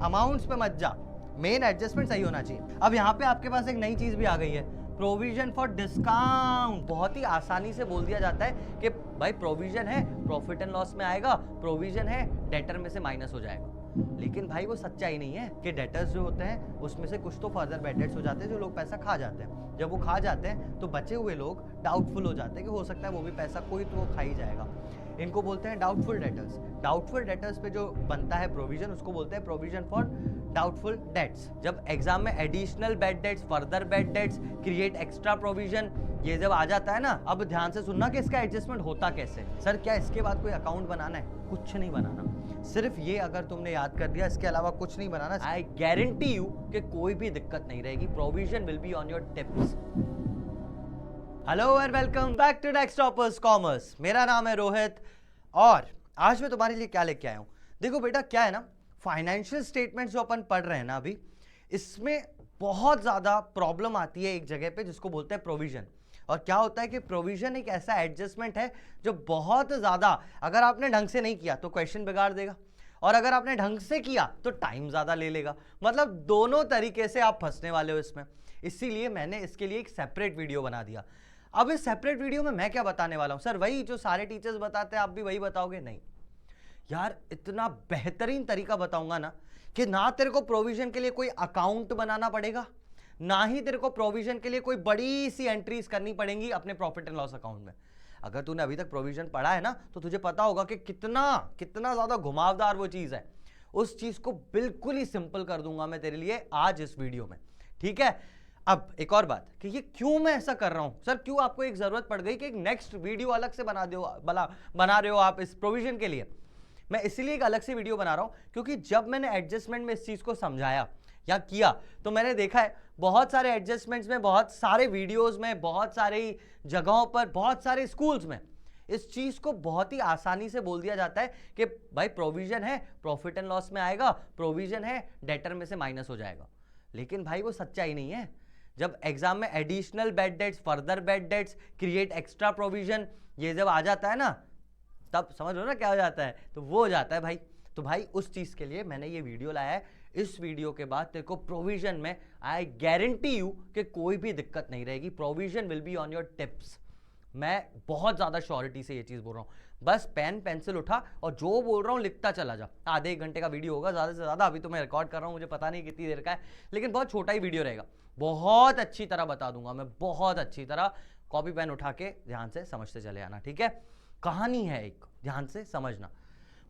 Amounts पे मत जा, मेन एडजस्टमेंट सही होना चाहिए। अब यहाँ पे आपके पास एक नई चीज भी आ गई है, प्रोविजन फॉर डिस्काउंट। बहुत ही आसानी से बोल दिया जाता है कि भाई प्रोविजन है, प्रॉफिट एंड लॉस में आएगा, प्रोविजन है, डेटर में से माइनस हो जाएगा। लेकिन भाई वो सच्चाई नहीं है कि डेटर्स जो होते हैं उसमें से कुछ तो फर्दर बैड डेट्स हो जाते हैं जो लोग पैसा खा जाते हैं। जब वो खा जाते हैं तो बचे हुए लोग डाउटफुल हो जाते हैं कि हो सकता है वो भी पैसा कोई तो खा ही जाएगा। इनको बोलते हैं डाउटफुल डेटर्स। डाउटफुल डेटर्स पे जो बनता है प्रोविजन उसको बोलते हैं प्रोविजन फॉर डाउटफुल डेट्स। जब एग्जाम में additional bad debts, further bad debts, create extra provision, ये जब आ जाता है ना, अब ध्यान से सुनना कि इसका एडजस्टमेंट होता कैसे। सर क्या इसके बाद कोई अकाउंट बनाना है? कुछ नहीं बनाना, सिर्फ ये अगर तुमने याद कर दिया, इसके अलावा कुछ नहीं बनाना। आई गारंटी यू कि कोई भी दिक्कत नहीं रहेगी। Provision will be on your tips. Hello and welcome back to Next Toppers Commerce. मेरा नाम है रोहित और आज मैं तुम्हारे लिए क्या लेके आया हूं। देखो बेटा, क्या है ना, फाइनेंशियल स्टेटमेंट्स जो अपन पढ़ रहे हैं ना अभी, इसमें बहुत ज्यादा प्रॉब्लम आती है एक जगह पे जिसको बोलते हैं प्रोविजन। और क्या होता है कि प्रोविजन एक ऐसा एडजस्टमेंट है जो बहुत ज्यादा, अगर आपने ढंग से नहीं किया तो क्वेश्चन बिगाड़ देगा, और अगर आपने ढंग से किया तो टाइम ज्यादा ले लेगा। मतलब दोनों तरीके से आप फंसने वाले हो इसमें। इसीलिए मैंने इसके लिए एक सेपरेट वीडियो बना दिया। अब इस सेपरेट वीडियो में मैं क्या बताने वाला हूं? सर वही जो सारे टीचर्स बताते हैं आप भी वही बताओगे? नहीं यार, इतना बेहतरीन तरीका बताऊंगा ना कि ना तेरे को प्रोविजन के लिए कोई अकाउंट बनाना पड़ेगा, ना ही तेरे को प्रोविजन के लिए कोई बड़ी सी एंट्रीज करनी पड़ेंगी अपने प्रॉफिट एंड लॉस अकाउंट में। अगर तूने अभी तक प्रोविजन पढ़ा है ना तो तुझे पता होगा कि कितना ज्यादा घुमावदार वो चीज है। उस चीज को बिल्कुल ही सिंपल कर दूंगा मैं तेरे लिए आज इस वीडियो में, ठीक है। अब एक और बात कि ये क्यों मैं ऐसा कर रहा हूं। सर क्यों आपको एक जरूरत पड़ गई कि एक नेक्स्ट वीडियो अलग से बना रहे हो आप इस प्रोविजन के लिए? मैं इसीलिए एक अलग से वीडियो बना रहा हूं क्योंकि जब मैंने एडजस्टमेंट में इस चीज को समझाया या किया तो मैंने देखा है बहुत सारे एडजस्टमेंट्स में, बहुत सारे वीडियोस में, बहुत सारी जगहों पर, बहुत सारे स्कूल्स में इस चीज को बहुत ही आसानी से बोल दिया जाता है कि भाई प्रोविजन है, प्रॉफिट एंड लॉस में आएगा, प्रोविजन है, डेटर में से माइनस हो जाएगा। लेकिन भाई वो सच्चाई नहीं है। जब एग्जाम में additional bad debts, further bad debts, create extra provision, ये जब आ जाता है ना, तब समझ लो ना क्या हो जाता है, तो वो हो जाता है भाई। तो भाई उस चीज के लिए मैंने ये वीडियो लाया है। इस वीडियो के बाद तेरे को प्रोविजन में आई गारंटी यू कि कोई भी दिक्कत नहीं रहेगी। Provision will be on your tips. मैं बहुत ज्यादा श्योरिटी से ये चीज बोल रहा हूं। बस पेन पेंसिल उठा और जो बोल रहा हूं लिखता चला जा। आधे एक घंटे का वीडियो होगा ज्यादा से ज्यादा। अभी तो मैं रिकॉर्ड कर रहा हूं, मुझे पता नहीं कितनी देर का है, लेकिन बहुत छोटा ही वीडियो रहेगा। बहुत अच्छी तरह बता दूंगा मैं, बहुत अच्छी तरह। कॉपी पेन उठा के ध्यान से समझते चले आना, ठीक है। कहानी है एक, ध्यान से समझना।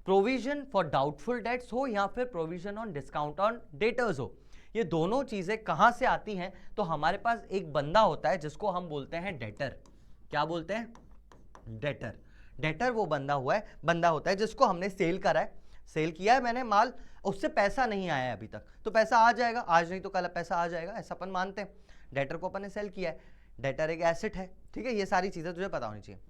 प्रोविजन फॉर डाउटफुल डेट्स हो या फिर provision on discount on debtors हो, ये दोनों चीजें कहां से आती हैं? तो हमारे पास एक बंदा होता है जिसको हम बोलते हैं डेटर। क्या बोलते हैं? डेटर। डेटर वो बंदा होता है जिसको हमने सेल करा है, सेल किया है मैंने माल, उससे पैसा नहीं आया है अभी तक, तो पैसा आ जाएगा, आज नहीं तो कल पैसा आ जाएगा, ऐसा अपन मानते हैं। डेटर को अपन ने सेल किया है, डेटर एक एसेट है, ठीक है। ये सारी चीजें तुझे पता होनी चाहिए।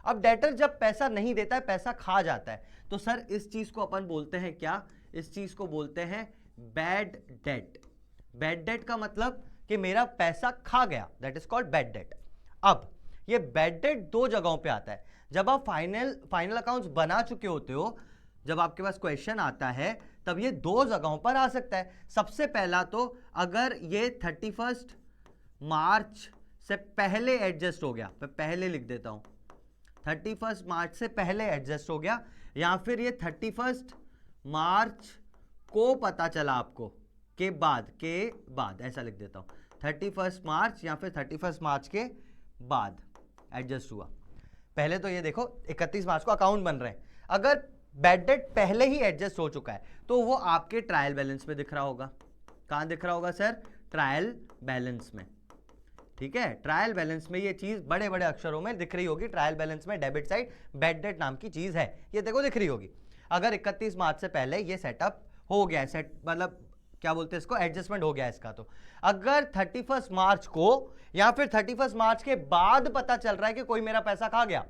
अब डेटर जब पैसा नहीं देता है, पैसा खा जाता है, तो सर इस चीज को अपन बोलते हैं क्या? इस चीज को बोलते हैं बैड डेट। बैड डेट का मतलब कि मेरा पैसा खा गया, that is called bad debt. अब ये बैड डेट दो जगहों पे आता है। जब आप फाइनल अकाउंट्स बना चुके होते हो, जब आपके पास क्वेश्चन आता है, तब ये दो जगहों पर आ सकता है। सबसे पहला तो अगर ये 31 मार्च से पहले एडजस्ट हो गया, मैं पहले लिख देता हूं, 31 मार्च से पहले एडजस्ट हो गया, या फिर ये 31 मार्च को पता चला आपको के बाद ऐसा लिख देता हूं, 31 मार्च या फिर 31 मार्च के बाद एडजस्ट हुआ। पहले तो ये देखो 31 मार्च को अकाउंट बन रहे हैं, अगर बैड डेट पहले ही एडजस्ट हो चुका है तो वो आपके ट्रायल बैलेंस में दिख रहा होगा। कहां दिख रहा होगा सर? ट्रायल बैलेंस में, ठीक है। ट्रायल बैलेंस में ये चीज बड़े बड़े अक्षरों में दिख रही होगी। ट्रायल बैलेंस में डेबिट साइड बैड डेट नाम की चीज है, ये देखो दिख रही होगी। अगर 31 मार्च से पहले ये सेटअप हो गया, मतलब क्या बोलते हैं इसको, एडजस्टमेंट हो गया इसका, तो अगर 31 मार्च को या फिर 31 मार्च के बाद पता चल रहा है कि कोई मेरा पैसा खा गया,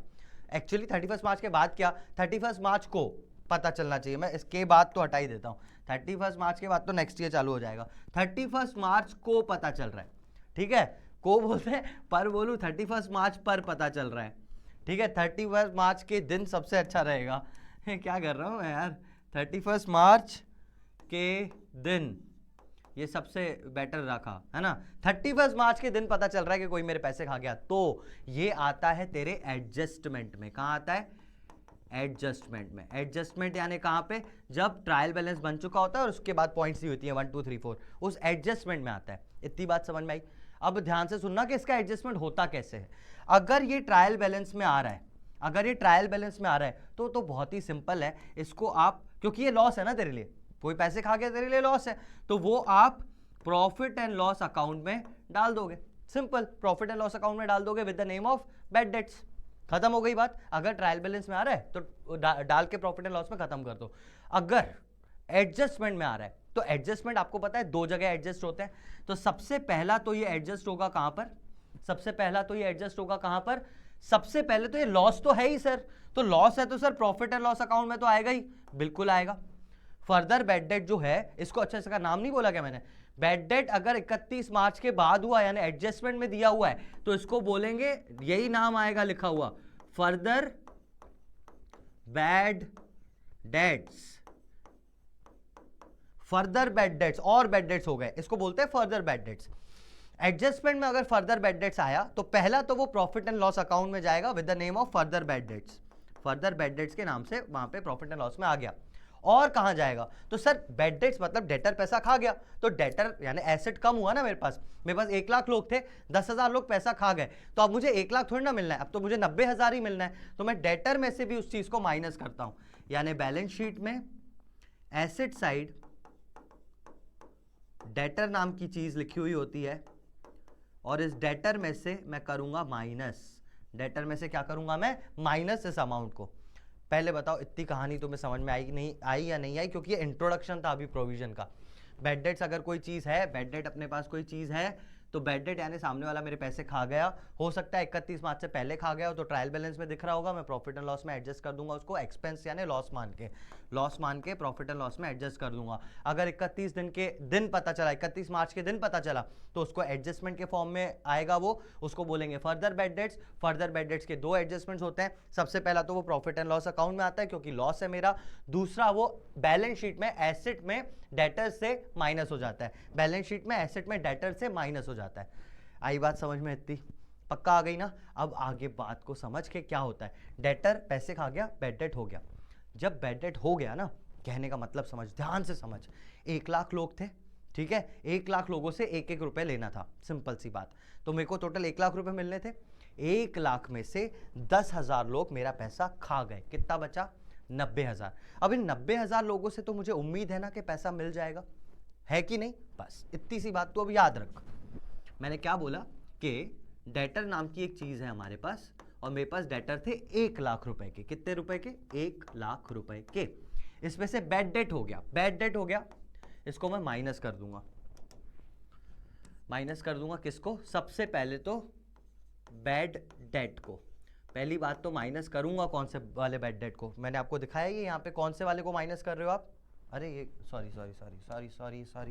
एक्चुअली 31 मार्च के बाद क्या, 31 मार्च को पता चलना चाहिए, मैं इसके बाद तो हटा ही देता हूं। 31 मार्च के बाद तो नेक्स्ट ईयर चालू हो जाएगा। 31 मार्च को पता चल रहा है, ठीक है। को बोलते हैं, पर बोलूं 31 मार्च पर पता चल रहा है, ठीक है। 31 मार्च के दिन सबसे अच्छा रहेगा। क्या कर रहा हूं मैं यार, 31 मार्च के दिन, ये सबसे बेटर रखा है ना, 31 मार्च के दिन पता चल रहा है कि कोई मेरे पैसे खा गया, तो ये आता है तेरे एडजस्टमेंट में। कहाँ आता है? एडजस्टमेंट में। एडजस्टमेंट यानी कहाँ पे? जब ट्रायल बैलेंस बन चुका होता है और उसके बाद पॉइंट्स दी होती है 1 2 3 4, उस एडजस्टमेंट में आता है। इतनी बात समझ में आई? अब ध्यान से सुनना कि इसका एडजस्टमेंट होता कैसे है। अगर ये ट्रायल बैलेंस में आ रहा है, अगर ये ट्रायल बैलेंस में आ रहा है तो बहुत ही सिंपल है। इसको आप, क्योंकि ये लॉस है ना तेरे लिए, कोई पैसे खा गया तेरे लिए लॉस है, तो वो आप प्रॉफिट एंड लॉस अकाउंट में डाल दोगे। Simple, profit and loss account में डाल दोगे with the name of bad debts. खत्म हो गई बात। अगर ट्रायल बैलेंस में आ रहा है तो डाल के प्रॉफिट एंड लॉस में खत्म कर दो। अगर एडजस्टमेंट में आ रहा है तो एडजस्टमेंट आपको पता है दो जगह एडजस्ट होते हैं। तो सबसे पहला तो ये एडजस्ट होगा कहां पर? सबसे पहला तो ये एडजस्ट होगा कहां पर? सबसे पहले तो ये लॉस तो है ही सर, तो लॉस है तो sir profit and loss account में तो आएगा ही, बिल्कुल आएगा। फर्दर बैड डेट जो है, इसको अच्छे से का नाम नहीं बोला क्या मैंने? बैड डेट अगर 31 मार्च के बाद हुआ यानी एडजस्टमेंट में दिया हुआ है तो इसको बोलेंगे, यही नाम आएगा लिखा हुआ, further bad debts. Further bad debts और बैड डेट्स हो गए, इसको बोलते हैं फर्दर बैड डेट्स। एडजस्टमेंट में अगर फर्दर बैड डेट्स आया तो पहला तो वो प्रॉफिट एंड लॉस अकाउंट में जाएगा with the name of further bad debts. Further bad debts के नाम से वहां पे प्रॉफिट एंड लॉस में आ गया। और कहां जाएगा? तो सर बैड डेट्स मतलब डेटर पैसा खा गया, तो डेटर यानी एसेट कम हुआ ना। मेरे पास 1 लाख लोग थे, 10,000 लोग पैसा खा गए, तो अब मुझे 1 लाख थोड़ी ना मिलना है, अब तो मुझे 90,000 ही मिलना है। तो मैं डेटर में से भी उस चीज को माइनस करता हूं, यानी बैलेंस शीट में एसेट साइड डेटर नाम की चीज लिखी हुई होती है और इस डेटर में से मैं करूंगा माइनस। डेटर में से क्या करूंगा मैं? माइनस इस अमाउंट को। पहले बताओ इतनी कहानी तुम्हें समझ में आई नहीं आई या नहीं आई? क्योंकि ये इंट्रोडक्शन था अभी प्रोविजन का। बैड डेट्स अगर कोई चीज है, बैड डेट अपने पास कोई चीज है तो बैड डेट यानी सामने वाला मेरे पैसे खा गया, हो सकता है 31 मार्च से पहले खा गया हो तो ट्रायल बैलेंस में दिख रहा होगा, मैं प्रॉफिट एंड लॉस में एडजस्ट कर दूंगा उसको, एक्सपेंस यानी लॉस मान के प्रॉफिट एंड लॉस में एडजस्ट कर दूंगा। अगर 31 दिन के दिन पता चला, 31 मार्च के दिन पता चला तो उसको एडजस्टमेंट के फॉर्म में आएगा, वो उसको बोलेंगे further bad debts. Further bad debts के दो एडजस्टमेंट्स होते हैं, सबसे पहला तो वो प्रॉफिट एंड लॉस अकाउंट में आता है क्योंकि लॉस है मेरा, दूसरा वो बैलेंस शीट में एसेट में डेटर से माइनस हो जाता है, बैलेंस शीट में एसेट में डेटर से माइनस हो जाता है। आई बात समझ में? इतनी पक्का आ गई ना? अब आगे बात को समझ के क्या होता है, डेटर पैसे खा गया, बैड डेट हो गया। जब बैड डेट हो गया ना, कहने का मतलब समझ, ध्यान से समझ, 1 लाख लोग थे, ठीक है, 1 लाख लोगों से 1-1 रुपए लेना था, सिंपल सी बात। तो मेरे को टोटल 1 लाख रुपए मिलने थे, 1 लाख में से 10,000 लोग मेरा पैसा खा गए, कितना बचा? 90,000। अब इन 90,000 लोगों से तो मुझे उम्मीद है ना कि पैसा मिल जाएगा, है कि नहीं? बस इतनी सी बात तो अब याद रख। मैंने क्या बोला कि डेटर नाम की एक चीज है हमारे पास और मेरे पास डेटर थे 1 लाख रुपए के। कितने रुपए के? 1 लाख रुपए के। इसमें से बैड डेट हो गया, बैड डेट हो गया, इसको मैं माइनस कर दूंगा। माइनस कर दूंगा किसको? सबसे पहले तो बैड डेट को। पहली बात तो माइनस करूंगा कौन से वाले बैड डेट को, मैंने आपको दिखाया ये यहाँ पे कौन से वाले को माइनस कर रहे हो आप। अरे ये सॉरी,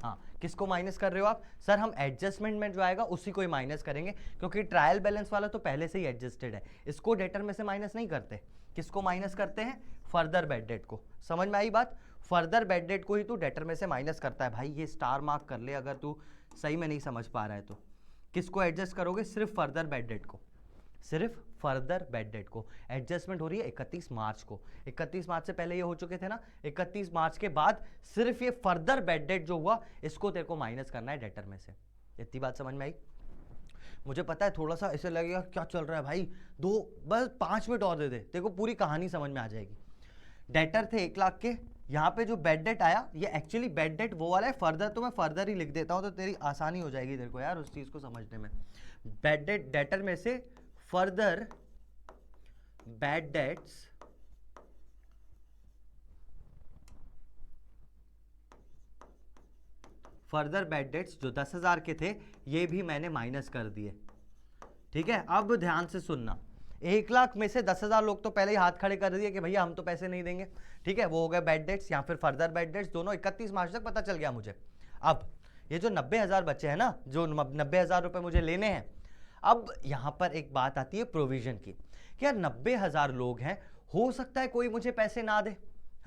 हाँ, किसको माइनस कर रहे हो आप? सर हम एडजस्टमेंट में जो आएगा उसी को ही माइनस करेंगे क्योंकि ट्रायल बैलेंस वाला तो पहले से ही एडजस्टेड है, इसको डेटर में से माइनस नहीं करते। किसको माइनस करते हैं? फर्दर बैड डेट को। समझ में आई बात? फर्दर बैड डेट को ही तू डेटर में से माइनस करता है। भाई ये स्टार मार्क कर ले अगर तू सही में नहीं समझ पा रहा है तो। किसको एडजस्ट करोगे? सिर्फ फर्दर बैड डेट को, सिर्फ फर्दर बैड डेट को। एडजस्टमेंट हो रही है 31 मार्च को, 31 मार्च से पहले ये हो चुके थे ना, 31 मार्च के बाद सिर्फ ये फर्दर बैड डेट जो हुआ इसको तेरे को माइनस करना है डेटर में से। इतनी बात समझ में आई? मुझे पता है थोड़ा सा ऐसे लगेगा क्या चल रहा है भाई, बस 5 मिनट और दे दे, तेरे को पूरी कहानी समझ में आ जाएगी। डेटर थे 1 लाख के, यहाँ पे जो बैड डेट आया ये एक्चुअली बैड डेट वो वाला है, फर्दर तो मैं फर्दर ही लिख देता हूँ तो तेरी आसानी हो जाएगी तेरे को यार उस चीज को समझने में। बैड डेट डेटर में से फर्दर बैड डेट्स जो 10,000 के थे ये भी मैंने माइनस कर दिए, ठीक है। अब ध्यान से सुनना, 1 लाख में से 10,000 लोग तो पहले ही हाथ खड़े कर दिए कि भैया हम तो पैसे नहीं देंगे, ठीक है, वो हो गए बैड डेट्स या फिर फर्दर बैड डेट्स, दोनों 31 मार्च तक पता चल गया मुझे। अब ये जो 90,000 बचे हैं ना, जो 90,000 रुपए मुझे लेने हैं, अब यहां पर एक बात आती है प्रोविजन की कि यार 90,000 लोग हैं, हो सकता है कोई मुझे पैसे ना दे,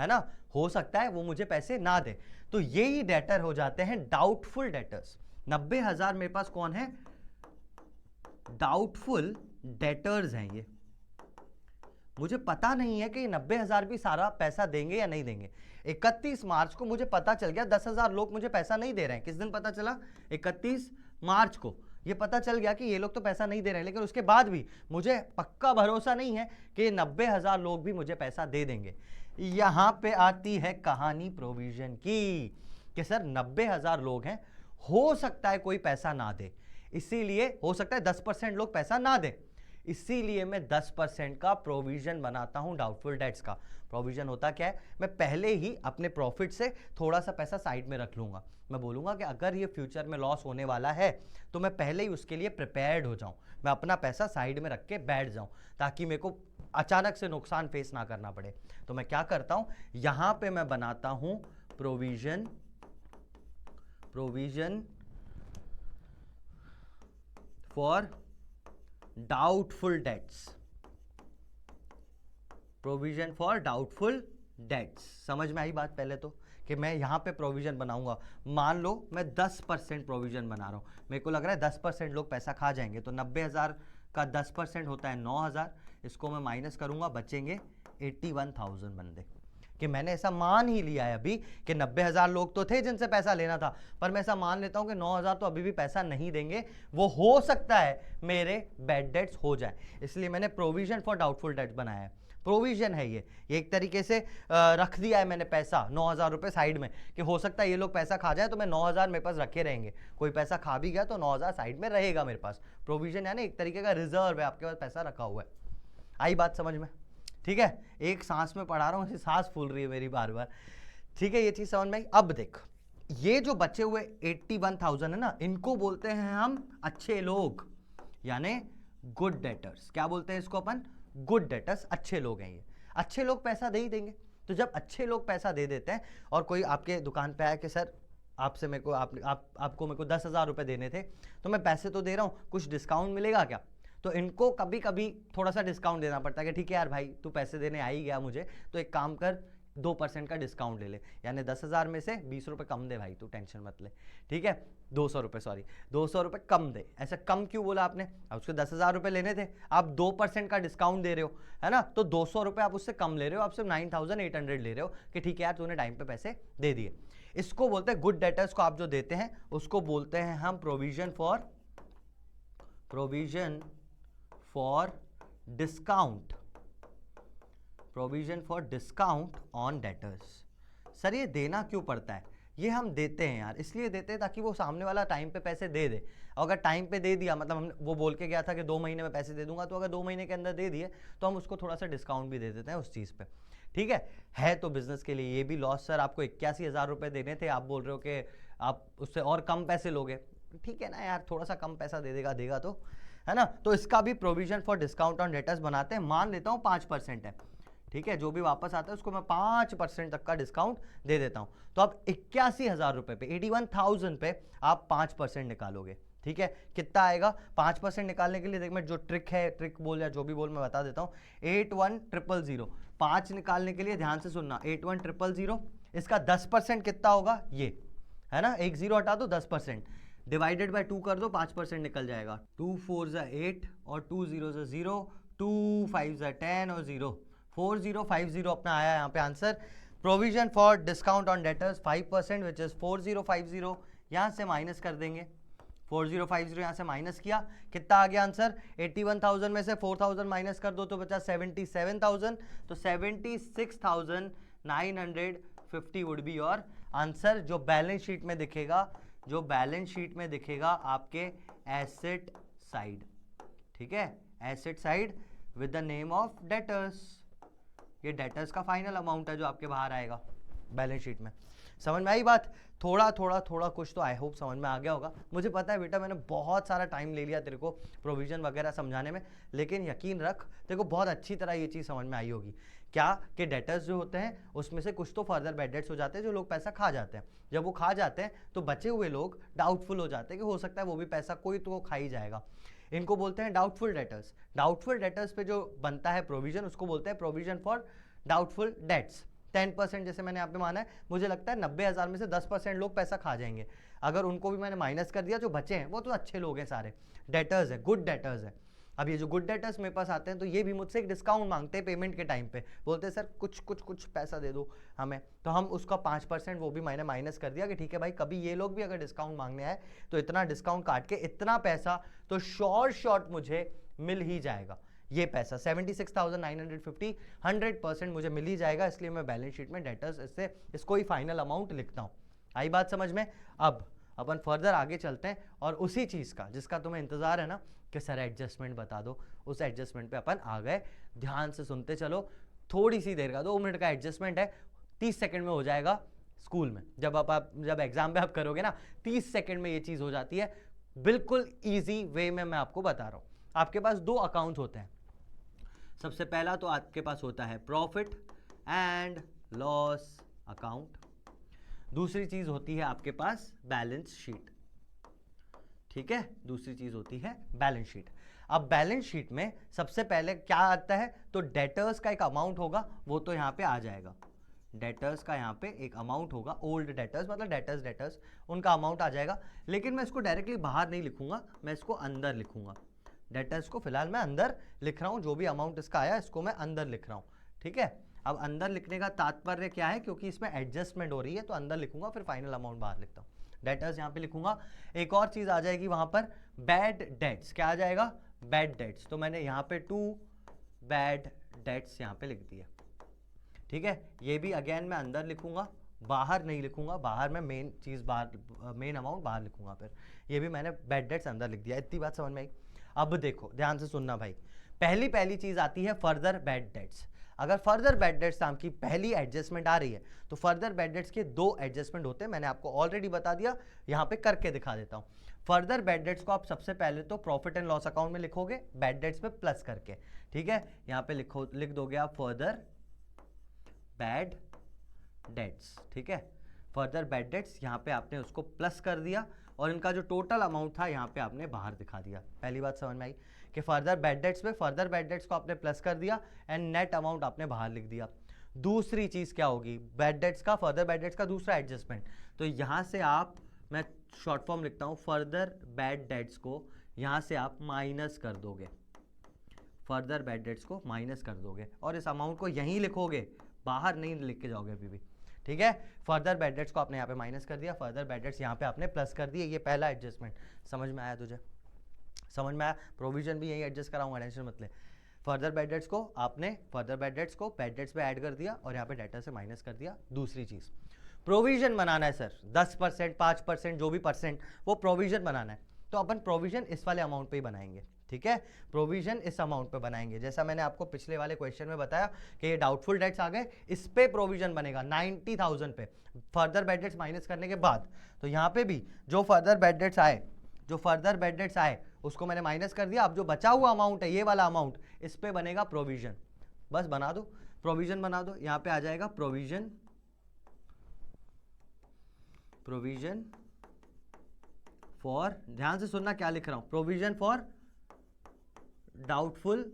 है ना, हो सकता है वो मुझे पैसे ना दे, तो यही डेटर हो जाते हैं डाउटफुल डेटर्स। 90,000 मेरे पास कौन है, डाउटफुल डेटर्स हैं ये। मुझे पता नहीं है कि 90,000 भी सारा पैसा देंगे या नहीं देंगे। 31 मार्च को मुझे पता चल गया 10,000 लोग मुझे पैसा नहीं दे रहे हैं। किस दिन पता चला, 31 मार्च को ये पता चल गया कि ये लोग तो पैसा नहीं दे रहे हैं, लेकिन उसके बाद भी मुझे पक्का भरोसा नहीं है कि 90,000 लोग भी मुझे पैसा दे देंगे। यहां पे आती है कहानी प्रोविजन की कि सर 90,000 लोग हैं, हो सकता है कोई पैसा ना दे, इसीलिए हो सकता है 10% लोग पैसा ना दे, इसीलिए मैं 10% का प्रोविजन बनाता हूं डाउटफुल डेट्स का। प्रोविजन होता क्या है, मैं पहले ही अपने प्रॉफिट से थोड़ा सा पैसा साइड में रख लूंगा। मैं बोलूंगा कि अगर ये फ्यूचर में लॉस होने वाला है तो मैं पहले ही उसके लिए प्रिपेयर्ड हो जाऊं, मैं अपना पैसा साइड में रख के बैठ जाऊं ताकि मेरे को अचानक से नुकसान फेस ना करना पड़े। तो मैं क्या करता हूं, यहां पे मैं बनाता हूं provision for doubtful dates, provision for doubtful dates. समझ में आई बात पहले तो, कि मैं यहां पे प्रोविजन बनाऊंगा। मान लो मैं 10% प्रोविजन बना रहा हूं, मेरे को लग रहा है 10% लोग पैसा खा जाएंगे, तो 90,000 का 10% होता है 9,000, इसको मैं माइनस करूंगा, बचेंगे 81,000 बंदे। कि मैंने ऐसा मान ही लिया है अभी कि 90,000 लोग तो थे जिनसे पैसा लेना था, पर मैं ऐसा मान लेता हूं कि 9,000 तो अभी भी पैसा नहीं देंगे, वो हो सकता है मेरे बैड डेट्स हो जाए, इसलिए मैंने प्रोविजन फॉर डाउटफुल डेट्स बनाया है। प्रोविजन है ये एक तरीके से रख दिया है मैंने पैसा 9,000 रुपये साइड में, कि हो सकता है ये लोग पैसा खा जाए तो मैं 9,000 मेरे पास रखे रहेंगे, कोई पैसा खा भी गया तो 9,000 साइड में रहेगा मेरे पास। प्रोविजन यानी एक तरीके का रिजर्व है, आपके पास पैसा रखा हुआ है। आई बात समझ में, ठीक है, एक सांस में पढ़ा रहा हूँ, सांस फूल रही है मेरी बार बार, ठीक है, ये चीज समझ में आई। अब देख, ये जो बचे हुए 81,000 है ना, इनको बोलते हैं हम अच्छे लोग, यानी गुड डेटर्स। क्या बोलते हैं इसको अपन, गुड डेटर्स, अच्छे लोग हैं ये। अच्छे लोग पैसा दे ही देंगे, तो जब अच्छे लोग पैसा दे देते हैं और कोई आपके दुकान पे आया कि सर आपसे मेरे को आपको मेरे को 10,000 रुपये देने थे, तो मैं पैसे तो दे रहा हूँ, कुछ डिस्काउंट मिलेगा क्या, तो इनको कभी कभी थोड़ा सा डिस्काउंट देना पड़ता है कि ठीक है यार भाई, तू पैसे देने आ ही गया मुझे, तो एक काम कर 2% का डिस्काउंट ले ले, यानी 10,000 में से 20 रुपये कम दे भाई, तू टेंशन मत ले, ठीक है, 200 रुपये, सॉरी 200 रुपये कम दे। ऐसा कम क्यों बोला आपने, अब उसको 10,000 रुपये लेने थे, आप 2% का डिस्काउंट दे रहे हो, है ना, तो 200 रुपये आप उससे कम ले रहे हो, आप सिर्फ 9,800 ले रहे हो कि ठीक है यार तूने टाइम पे पैसे दे दिए। इसको बोलते हैं गुड डेटर्स को आप जो देते हैं उसको बोलते हैं हम provision for discount, provision for discount on debtors. Sir ये देना क्यों पड़ता है, ये हम देते हैं यार, इसलिए देते हैं ताकि वो सामने वाला टाइम पे पैसे दे दे। अगर टाइम पे दे दिया, मतलब हम वो बोल के गया था कि 2 महीने में पैसे दे दूंगा, तो अगर 2 महीने के अंदर दे दिए तो हम उसको थोड़ा सा डिस्काउंट भी दे देते हैं उस चीज़ पे, ठीक है तो बिजनेस के लिए ये भी लॉस। सर आपको 81,000 रुपये देने थे, आप बोल रहे हो कि आप उससे और कम पैसे लोगे, ठीक है ना यार, थोड़ा सा कम पैसा दे देगा तो, है ना, तो इसका भी provision for discount on debtors बनाते हैं। मान लेता हूँ 5% है, ठीक है, जो भी वापस आता है उसको मैं 5% तक का डिस्काउंट दे देता हूं। तो अब 81,000 रुपए पे, 81,000 पे आप 5% निकालोगे, ठीक है, कितना आएगा 5% निकालने के लिए, देख मैं जो ट्रिक बोल या जो भी बोल मैं बता देता हूँ। 81,000, 5 निकालने के लिए ध्यान से सुनना, 81,000, इसका 10% कितना होगा, ये है ना, एक जीरो हटा दो, 10% डिवाइडेड बाय 2 कर दो, 5% निकल जाएगा। 2 4 8 और 2 0 0, 2 5 10 और 0, 4050 अपना आया यहाँ पे answer. Provision for discount on debtors 5% which is 4050, यहाँ से माइनस कर देंगे, 4050 यहाँ से माइनस किया, कितना आ गया आंसर, 81,000 में से 4,000 माइनस कर दो तो बचा 77,000, तो 76,950 वुड बी योर आंसर, जो बैलेंस शीट में दिखेगा, आपके एसेट साइड, ठीक है, asset side with the name of debtors. ये डेटर्स का फाइनल अमाउंट है जो आपके बाहर आएगा बैलेंस शीट में। समझ में आई बात, थोड़ा कुछ तो आई होप समझ में आ गया होगा। मुझे पता है बेटा मैंने बहुत सारा टाइम ले लिया तेरे को प्रोविजन वगैरह समझाने में, लेकिन यकीन रख तेरे को बहुत अच्छी तरह ये चीज़ समझ में आई होगी। क्या कि डेटर्स जो होते हैं उसमें से कुछ तो फर्दर बैड डेट्स हो जाते हैं, जो लोग पैसा खा जाते हैं। जब वो खा जाते हैं तो बचे हुए लोग डाउटफुल हो जाते हैं कि हो सकता है वो भी पैसा कोई तो खा ही जाएगा। इनको बोलते हैं डाउटफुल डेटर्स। डाउटफुल डेटर्स पे जो बनता है प्रोविजन उसको बोलते हैं प्रोविजन फॉर डाउटफुल डेट्स। 10% जैसे मैंने यहाँ पे माना है, मुझे लगता है 90,000 में से 10% लोग पैसा खा जाएंगे। अगर उनको भी मैंने माइनस कर दिया, जो बचे हैं वो तो अच्छे लोग हैं, सारे डेटर्स है, गुड डेटर्स है। अब ये जो गुड डेटर्स मेरे पास आते हैं तो ये भी मुझसे एक डिस्काउंट मांगते हैं पेमेंट के टाइम पे, बोलते हैं सर कुछ पैसा दे दो हमें, तो हम उसका 5% वो भी मैंने माइनस कर दिया कि ठीक है भाई, कभी ये लोग भी अगर डिस्काउंट मांगने आए तो इतना डिस्काउंट काट के इतना पैसा तो शॉर्ट मुझे मिल ही जाएगा। ये पैसा 76,950 100% मुझे मिल ही जाएगा, इसलिए मैं बैलेंस शीट में डेटर्स इससे इसको ही फाइनल अमाउंट लिखता हूँ। आई बात समझ में? अब अपन फर्दर आगे चलते हैं और उसी चीज़ का जिसका तुम्हें इंतजार है ना कि सर एडजस्टमेंट बता दो, उस एडजस्टमेंट पे अपन आ गए। ध्यान से सुनते चलो, थोड़ी सी देर का 2 मिनट का एडजस्टमेंट है, 30 सेकंड में हो जाएगा। स्कूल में जब एग्जाम में आप करोगे ना, 30 सेकंड में ये चीज़ हो जाती है, बिल्कुल ईजी वे में मैं आपको बता रहा हूँ। आपके पास 2 अकाउंट होते हैं। सबसे पहला तो आपके पास होता है प्रॉफिट एंड लॉस अकाउंट, दूसरी चीज होती है आपके पास बैलेंस शीट। ठीक है, दूसरी चीज होती है बैलेंस शीट। अब बैलेंस शीट में सबसे पहले क्या आता है, तो डेटर्स का एक अमाउंट होगा, वो तो यहां पे आ जाएगा। डेटर्स का यहां पे एक अमाउंट होगा, ओल्ड डेटर्स मतलब डेटर्स उनका अमाउंट आ जाएगा। लेकिन मैं इसको डायरेक्टली बाहर नहीं लिखूंगा, मैं इसको अंदर लिखूंगा। डेटर्स को फिलहाल मैं अंदर लिख रहा हूं, जो भी अमाउंट इसका आया इसको मैं अंदर लिख रहा हूं। ठीक है, अब अंदर लिखने का तात्पर्य क्या है, क्योंकि इसमें एडजस्टमेंट हो रही है तो अंदर लिखूंगा, फिर फाइनल अमाउंट बाहर लिखता हूं। डेटर्स यहां पे लिखूंगा। एक और चीज आ जाएगी वहां पर, बैड डेट्स। क्या आ जाएगा? Bad debts. तो मैंने यहां पे 2 बैड डेट्स यहां पे लिख दिया। ठीक है, ये भी अगेन मैं अंदर लिखूंगा, बाहर नहीं लिखूंगा। बाहर मैं मेन चीज बाहर, मेन अमाउंट बाहर लिखूंगा। फिर ये भी मैंने बैड डेट्स अंदर लिख दिया। इतनी बात समझ में आई? अब देखो ध्यान से सुनना भाई, पहली चीज आती है फर्दर बैड डेट्स। अगर फर्दर बैड डेट्स नाम की पहली एडजस्टमेंट आ रही है तो फर्दर बैड डेट्स के 2 एडजस्टमेंट होते हैं, मैंने आपको ऑलरेडी बता दिया, यहां पे करके दिखा देता हूं। फर्दर बैड डेट्स को आप सबसे पहले तो प्रॉफिट एंड लॉस अकाउंट में लिखोगे, बैड डेट्स पे प्लस करके। ठीक है, यहां पे लिख दोगे आप फर्दर बैड डेट्स। ठीक है, फर्दर बैड डेट्स यहां पे आपने उसको प्लस कर दिया और इनका जो टोटल अमाउंट था यहां पे आपने बाहर दिखा दिया। पहली बात समझ में आई कि फर्दर बैड डेट्स पे फर्दर बैड डेट्स को आपने प्लस कर दिया एंड नेट अमाउंट आपने बाहर लिख दिया। दूसरी चीज क्या होगी, बैड डेट्स का, फर्दर बैड डेट्स का दूसरा एडजस्टमेंट, तो यहां से आप, मैं शॉर्ट फॉर्म लिखता हूं, फर्दर बैड डेट्स को यहां से आप माइनस कर दोगे, फर्दर बैड डेट्स को माइनस कर दोगे और इस अमाउंट को यहीं लिखोगे, बाहर नहीं लिख के जाओगे अभी भी। ठीक है, फर्दर बैड डेट्स को आपने यहाँ पे माइनस कर दिया, फर्दर बैड डेट्स यहाँ पे आपने प्लस कर दिए। ये पहला एडजस्टमेंट समझ में आया तुझे? समझ में आया? प्रोविजन भी यही एडजस्ट कराऊंगा, टेंशन मत ले। फर्दर बैड डेट्स को आपने फर्दर बैड डेट्स को बैड डेट्स पे ऐड कर दिया और यहाँ पे डेटर से माइनस कर दिया। दूसरी चीज प्रोविजन बनाना है सर, 10% 5% जो भी परसेंट, वो प्रोविजन बनाना है, तो अपन प्रोविजन इस वाले अमाउंट पे ही बनाएंगे। ठीक है, प्रोविजन इस अमाउंट पे बनाएंगे, जैसा मैंने आपको पिछले वाले क्वेश्चन में बताया कि ये डाउटफुल डेट्स आ गए, इस पे प्रोविजन बनेगा 90,000 पे, फर्दर बैड डेट्स माइनस करने के बाद। तो यहाँ पे भी जो फर्दर बैड डेट्स आए उसको मैंने माइनस कर दिया। अब जो बचा हुआ अमाउंट है, ये वाला अमाउंट, इस पे बनेगा प्रोविजन। बस बना दो, प्रोविजन बना दो। यहाँ पे आ जाएगा प्रोविजन फॉर, ध्यान से सुनना क्या लिख रहा हूं, प्रोविजन फॉर डाउटफुल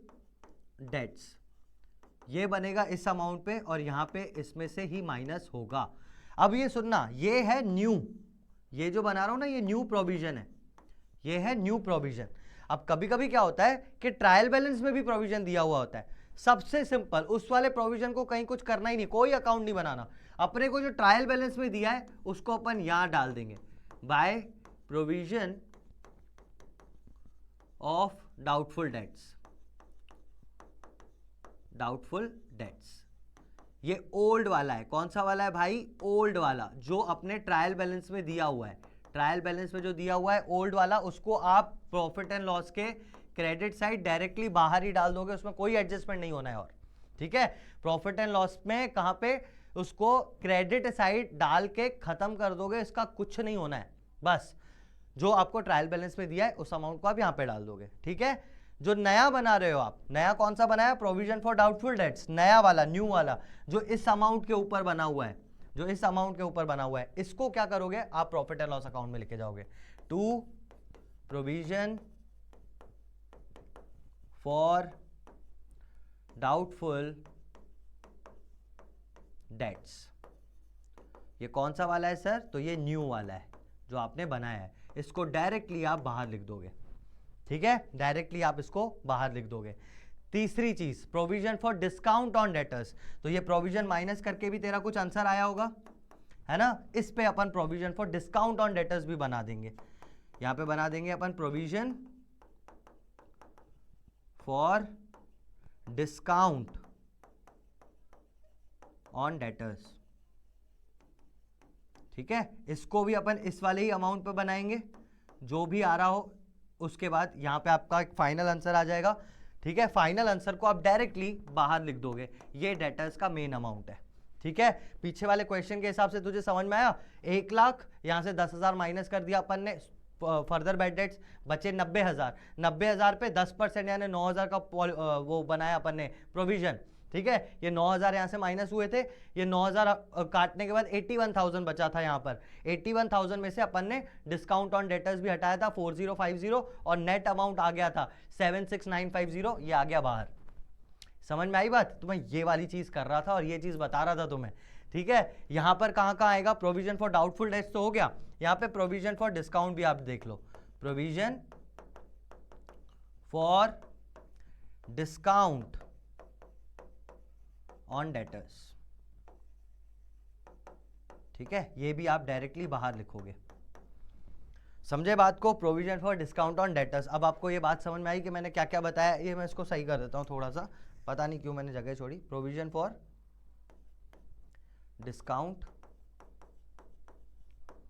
डेट्स, ये बनेगा इस अमाउंट पे और यहां पे इसमें से ही माइनस होगा। अब ये सुनना, ये है न्यू, ये जो बना रहा हूं ना, ये न्यू प्रोविजन है, ये है न्यू प्रोविजन। अब कभी कभी क्या होता है कि ट्रायल बैलेंस में भी प्रोविजन दिया हुआ होता है, सबसे सिंपल उस वाले प्रोविजन को कहीं कुछ करना ही नहीं, कोई अकाउंट नहीं बनाना, अपने को जो ट्रायल बैलेंस में दिया है उसको अपन यहां डाल देंगे, by provision of doubtful debts. ये ओल्ड वाला है, कौन सा वाला है भाई? ओल्ड वाला, जो अपने ट्रायल बैलेंस में दिया हुआ है, ट्रायल बैलेंस में जो दिया हुआ है ओल्ड वाला, उसको आप प्रॉफिट एंड लॉस के क्रेडिट साइड डायरेक्टली बाहर ही डाल दोगे, उसमें कोई एडजस्टमेंट नहीं होना है। और ठीक है, प्रॉफिट एंड लॉस में कहां पे, उसको क्रेडिट साइड डाल के खत्म कर दोगे, इसका कुछ नहीं होना है। बस जो आपको ट्रायल बैलेंस में दिया है उस अमाउंट को आप यहां पे डाल दोगे। ठीक है, जो नया बना रहे हो आप, नया कौन सा बनाया? प्रोविजन फॉर डाउटफुल डेट्स, नया वाला, न्यू वाला, जो इस अमाउंट के ऊपर बना हुआ है, जो इस अमाउंट के ऊपर बना हुआ है, इसको क्या करोगे आप? प्रॉफिट एंड लॉस अकाउंट में लेके जाओगे। To provision for doubtful debts. ये कौन सा वाला है सर? तो ये न्यू वाला है जो आपने बनाया है, इसको डायरेक्टली आप बाहर लिख दोगे, ठीक है, डायरेक्टली आप इसको बाहर लिख दोगे। तीसरी चीज provision for discount on debtors, तो ये प्रोविजन माइनस करके भी तेरा कुछ आंसर आया होगा, है ना, इस पे अपन provision for discount on debtors भी बना देंगे। यहां पे बना देंगे अपन provision for discount on debtors, ठीक है, इसको भी अपन इस वाले ही अमाउंट पे बनाएंगे जो भी आ रहा हो। उसके बाद यहां पे आपका एक फाइनल आंसर आ जाएगा, ठीक है, फाइनल आंसर को आप डायरेक्टली बाहर लिख दोगे, ये डेटर्स का मेन अमाउंट है, ठीक है। पीछे वाले क्वेश्चन के हिसाब से तुझे समझ में आया? 1 लाख, यहां से 10,000 माइनस कर दिया अपन ने, फर्दर बैड डेट्स बचे 90,000, 90,000 पे 10% यानी 9,000 का वो बनाया अपन ने प्रोविजन, ठीक है। ये 9,000 यहाँ से माइनस हुए थे, ये 9,000 काटने के बाद 81,000 बचा था यहाँ पर। 81,000 में से अपन ने डिस्काउंट ऑन डेटर्स भी हटाया था 4050 और नेट अमाउंट आ गया था 76950, ये आ गया बाहर। समझ में आई बात? तो मैं ये वाली चीज कर रहा था और ये चीज बता रहा था तुम्हें, ठीक है। यहां पर कहां आएगा? प्रोविजन फॉर डाउटफुल डेट्स तो हो गया, यहां पे प्रोविजन फॉर डिस्काउंट भी आप देख लो, provision for discount on debtors, ठीक है, ये भी आप डायरेक्टली बाहर लिखोगे। समझे बात को? Provision for discount on debtors. अब आपको ये बात समझ में आई कि मैंने क्या क्या बताया? ये मैं इसको सही कर देता हूं थोड़ा सा, पता नहीं क्यों मैंने जगह छोड़ी। Provision for discount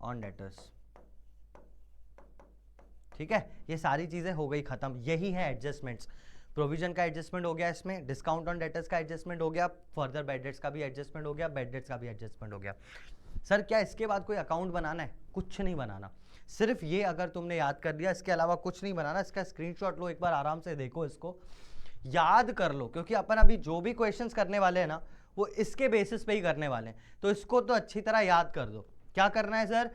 on debtors, ठीक है, ये सारी चीजें हो गई खत्म। यही है एडजस्टमेंट्स, प्रोविजन का एडजस्टमेंट हो गया, इसमें डिस्काउंट ऑन डेटर्स का एडजस्टमेंट हो गया, फर्दर बैड डेट्स का भी एडजस्टमेंट हो गया, बैड डेट्स का भी एडजस्टमेंट हो गया। सर क्या इसके बाद कोई अकाउंट बनाना है? कुछ नहीं बनाना, सिर्फ ये अगर तुमने याद कर दिया, इसके अलावा कुछ नहीं बनाना। इसका स्क्रीनशॉट लो, एक बार आराम से देखो, इसको याद कर लो, क्योंकि अपन अभी जो भी क्वेश्चंस करने वाले हैं ना वो इसके बेसिस पे ही करने वाले हैं, तो इसको तो अच्छी तरह याद कर दो। क्या करना है सर?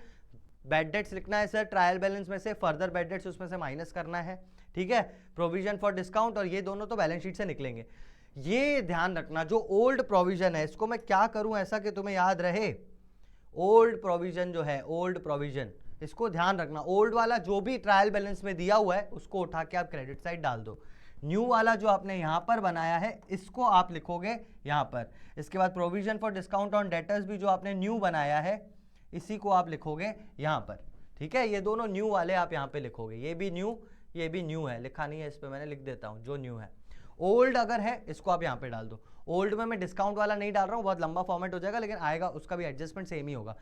बैड डेट्स लिखना है सर, ट्रायल बैलेंस में से फर्दर बैड डेट्स उसमें से माइनस करना है, ठीक है, प्रोविजन फॉर डिस्काउंट, और ये दोनों तो बैलेंस शीट से निकलेंगे। ये ध्यान रखना, जो ओल्ड प्रोविजन है इसको मैं क्या करूं ऐसा कि तुम्हें याद रहे। ओल्ड प्रोविजन जो है, ओल्ड प्रोविजन, इसको ध्यान रखना। ओल्ड वाला जो भी ट्रायल बैलेंस में दिया हुआ है उसको उठा के आप क्रेडिट साइड डाल दो। न्यू वाला जो आपने यहां पर बनाया है इसको आप लिखोगे यहां पर। इसके बाद provision for discount on debtors भी जो आपने न्यू बनाया है इसी को आप लिखोगे यहां पर, ठीक है। ये दोनों न्यू वाले आप यहां पे लिखोगे, ये भी न्यू, ये भी न्यू है, लिखा नहीं है इस पे, मैंने लिख देता हूं जो न्यू है। ओल्ड अगर है इसको आप यहां पे डाल दो। ओल्ड में मैं डिस्काउंट वाला नहीं डाल रहा हूं, बहुत लंबा फॉर्मेट हो जाएगा, लेकिन आएगा, उसका भी एडजस्टमेंट सेम ही होगा।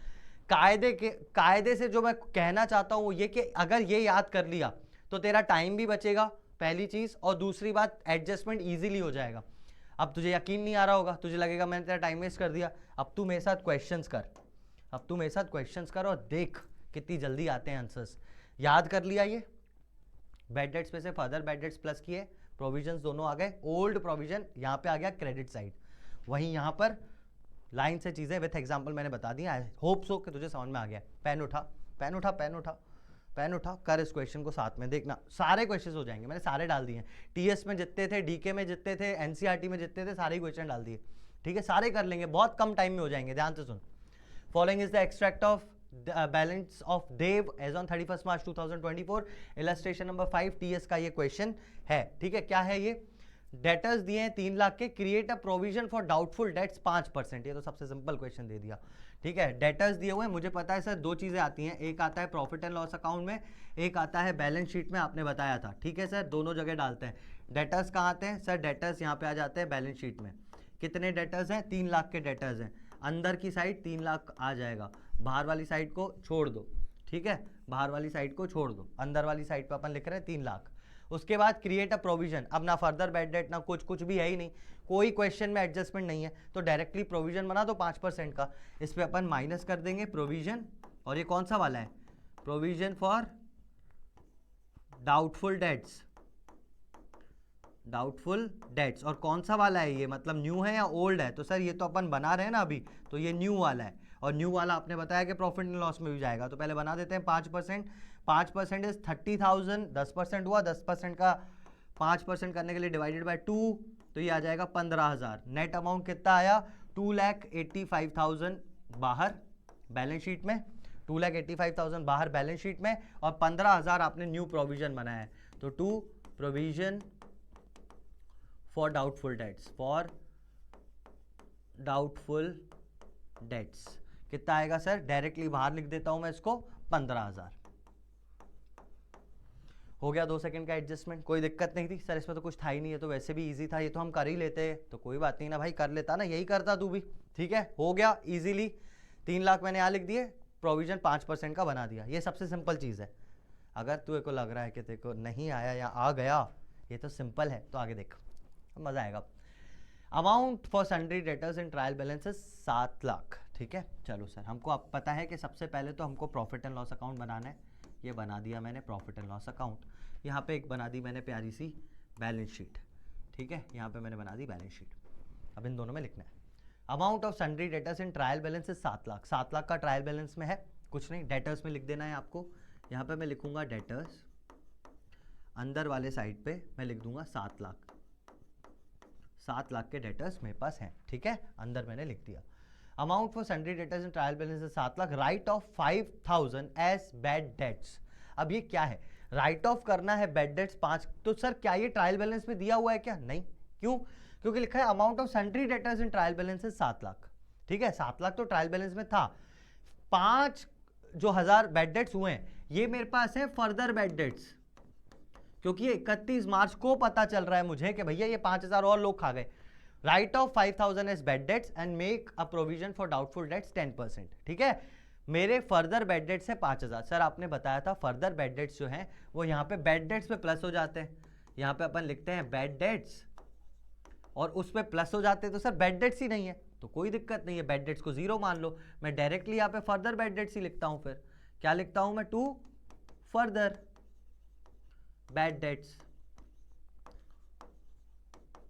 कायदे से जो मैं कहना चाहता हूं वो ये कि अगर ये याद कर लिया तो तेरा टाइम भी बचेगा, पहली चीज, और दूसरी बात एडजस्टमेंट इजीली हो जाएगा। अब तुझे यकीन नहीं आ रहा होगा, तुझे लगेगा मैंने तेरा टाइम वेस्ट कर दिया, अब तू मेरे साथ क्वेश्चंस कर, अब तू मेरे साथ क्वेश्चंस कर और देख कितनी जल्दी आते हैं आंसर्स। याद कर लिया ये बैड डेट्स पे से फर्दर बैड डेट्स प्लस किए, प्रोविजंस दोनों आ गए, ओल्ड प्रोविजन यहाँ पे आ गया क्रेडिट साइड, वहीं यहाँ पर लाइन से चीजें विथ एग्जांपल मैंने बता दी। आई होप सो कि तुझे समझ में आ गया। पेन उठा, पेन उठा, पेन उठा, पेन उठा, कर इस क्वेश्चन को साथ में, देखना सारे क्वेश्चन हो जाएंगे, मैंने सारे डाल दिए हैं। टीएस में जितने थे, डीके में जितने थे, एनसीईआरटी में जितने थे, सारे क्वेश्चन डाल दिए, ठीक है, सारे कर लेंगे, बहुत कम टाइम में हो जाएंगे। ध्यान से सुन। Following is the extract of balance of Dev as on 31 March 2024, illustration number 5 TS का ये क्वेश्चन है, ठीक है। क्या है ये? डेटर्स दिए हैं 3 लाख के, create a provision for doubtful dates 5%, ये तो सबसे सिंपल क्वेश्चन दे दिया, ठीक है। डेटर्स दिए हुए हैं, मुझे पता है सर दो चीजें आती हैं, एक आता है प्रॉफिट एंड लॉस अकाउंट में, एक आता है बैलेंस शीट में, आपने बताया था, ठीक है सर, दोनों जगह डालते हैं। डेटर्स कहाँ आते हैं सर? डेटर्स यहाँ पे आ जाते हैं बैलेंस शीट में। कितने डेटर्स हैं? 3 लाख के डेटर्स हैं। अंदर की साइड 3 लाख आ जाएगा, बाहर वाली साइड को छोड़ दो, ठीक है, बाहर वाली साइड को छोड़ दो, अंदर वाली साइड पे अपन लिख रहे हैं 3 लाख। उसके बाद क्रिएट अ प्रोविजन, अब ना फर्दर बैड डेट ना कुछ भी है ही नहीं, कोई क्वेश्चन में एडजस्टमेंट नहीं है, तो डायरेक्टली प्रोविजन बना दो 5% का, इस पे अपन माइनस कर देंगे प्रोविजन, और ये कौन सा वाला है? Provision for doubtful dates, doubtful debts. और कौन सा वाला है ये, मतलब न्यू है या ओल्ड है? तो सर ये तो अपन बना रहे हैं ना अभी, तो ये न्यू वाला है, और न्यू वाला आपने बताया कि प्रॉफिट एंड लॉस में भी जाएगा, तो पहले बना देते हैं 5%। 5% इज 30,000, 10% हुआ, 10% का 5% करने के लिए डिवाइडेड बाय 2, तो ये आ जाएगा 15,000। नेट अमाउंट कितना आया? 2,85,000 बाहर बैलेंस शीट में, 2,85,000 बाहर बैलेंस शीट में, और 15,000 आपने न्यू प्रोविजन बनाया है, तो to provision for doubtful debts, for doubtful debts कितना आएगा सर? डायरेक्टली बाहर लिख देता हूं मैं इसको, 15,000। हो गया 2 सेकंड का एडजस्टमेंट, कोई दिक्कत नहीं थी सर, इसमें तो कुछ था ही नहीं, है तो वैसे भी इजी था, ये तो हम कर ही लेते, तो कोई बात नहीं ना भाई, कर लेता ना, यही करता तू भी, ठीक है, हो गया इजीली। 3 लाख मैंने यहाँ लिख दिए, प्रोविजन 5% का बना दिया, ये सबसे सिंपल चीज़ है। अगर तुझे को लग रहा है कि तेरे को नहीं आया या आ गया, ये तो सिंपल है, तो आगे देख, मज़ा आएगा। Amount for sundry debtors in trial balances 7 lakh, ठीक है। चलो सर, हमको अब पता है कि सबसे पहले तो हमको प्रॉफिट एंड लॉस अकाउंट बनाना है, ये बना दिया मैंने प्रॉफिट एंड लॉस अकाउंट। यहाँ पे एक बना दी मैंने प्यारी सी बैलेंस शीट, ठीक है, यहाँ पे मैंने बना दी बैलेंस शीट। अब इन दोनों में लिखना है amount of sundry debtors in trial balance 7 lakh. 7 lakh का ट्रायल बैलेंस में है, कुछ नहीं, डेटर्स में लिख देना है आपको। यहाँ पे मैं लिखूंगा डेटर्स, अंदर वाले साइड पे मैं लिख दूंगा 7 लाख। 7 लाख के डेटर्स मेरे पास हैं, ठीक है, अंदर मैंने लिख दिया। Amount for sundry debtors in trial balance 7 lakh, write off 5,000 as bad debts. अब ये क्या है, राइट ऑफ करना है बैड डेट्स 5, तो सर क्या ये ट्रायल बैलेंस में दिया हुआ है क्या? नहीं, क्यों? क्योंकि लिखा है amount of sundry debtors in trial balance 7 lakh, ठीक है, 7 लाख तो ट्रायल बैलेंस में था। 5 जो हजार बैड डेट्स हुए हैं, ये मेरे पास है फर्दर बैड डेट्स, क्योंकि 31 मार्च को पता चल रहा है मुझे कि भैया ये 5,000 और लोग खा गए। Write off 5,000 as bad debts and make a provision for doubtful debts 10%, ठीक है। मेरे फर्दर बैड डेट्स है 5,000। सर आपने बताया था फर्दर बैड डेट्स जो हैं वो यहाँ पे बैड डेट्स पे प्लस हो जाते हैं, यहाँ पे अपन लिखते हैं बैड डेट्स और उस पे प्लस हो जाते हैं, तो सर बैड डेट्स ही नहीं है, तो कोई दिक्कत नहीं है, बैड डेट्स को 0 मान लो। मैं डायरेक्टली यहाँ पे फर्दर बैड डेट्स ही लिखता हूँ, फिर क्या लिखता हूँ मैं, टू फर्दर बैड डेट्स,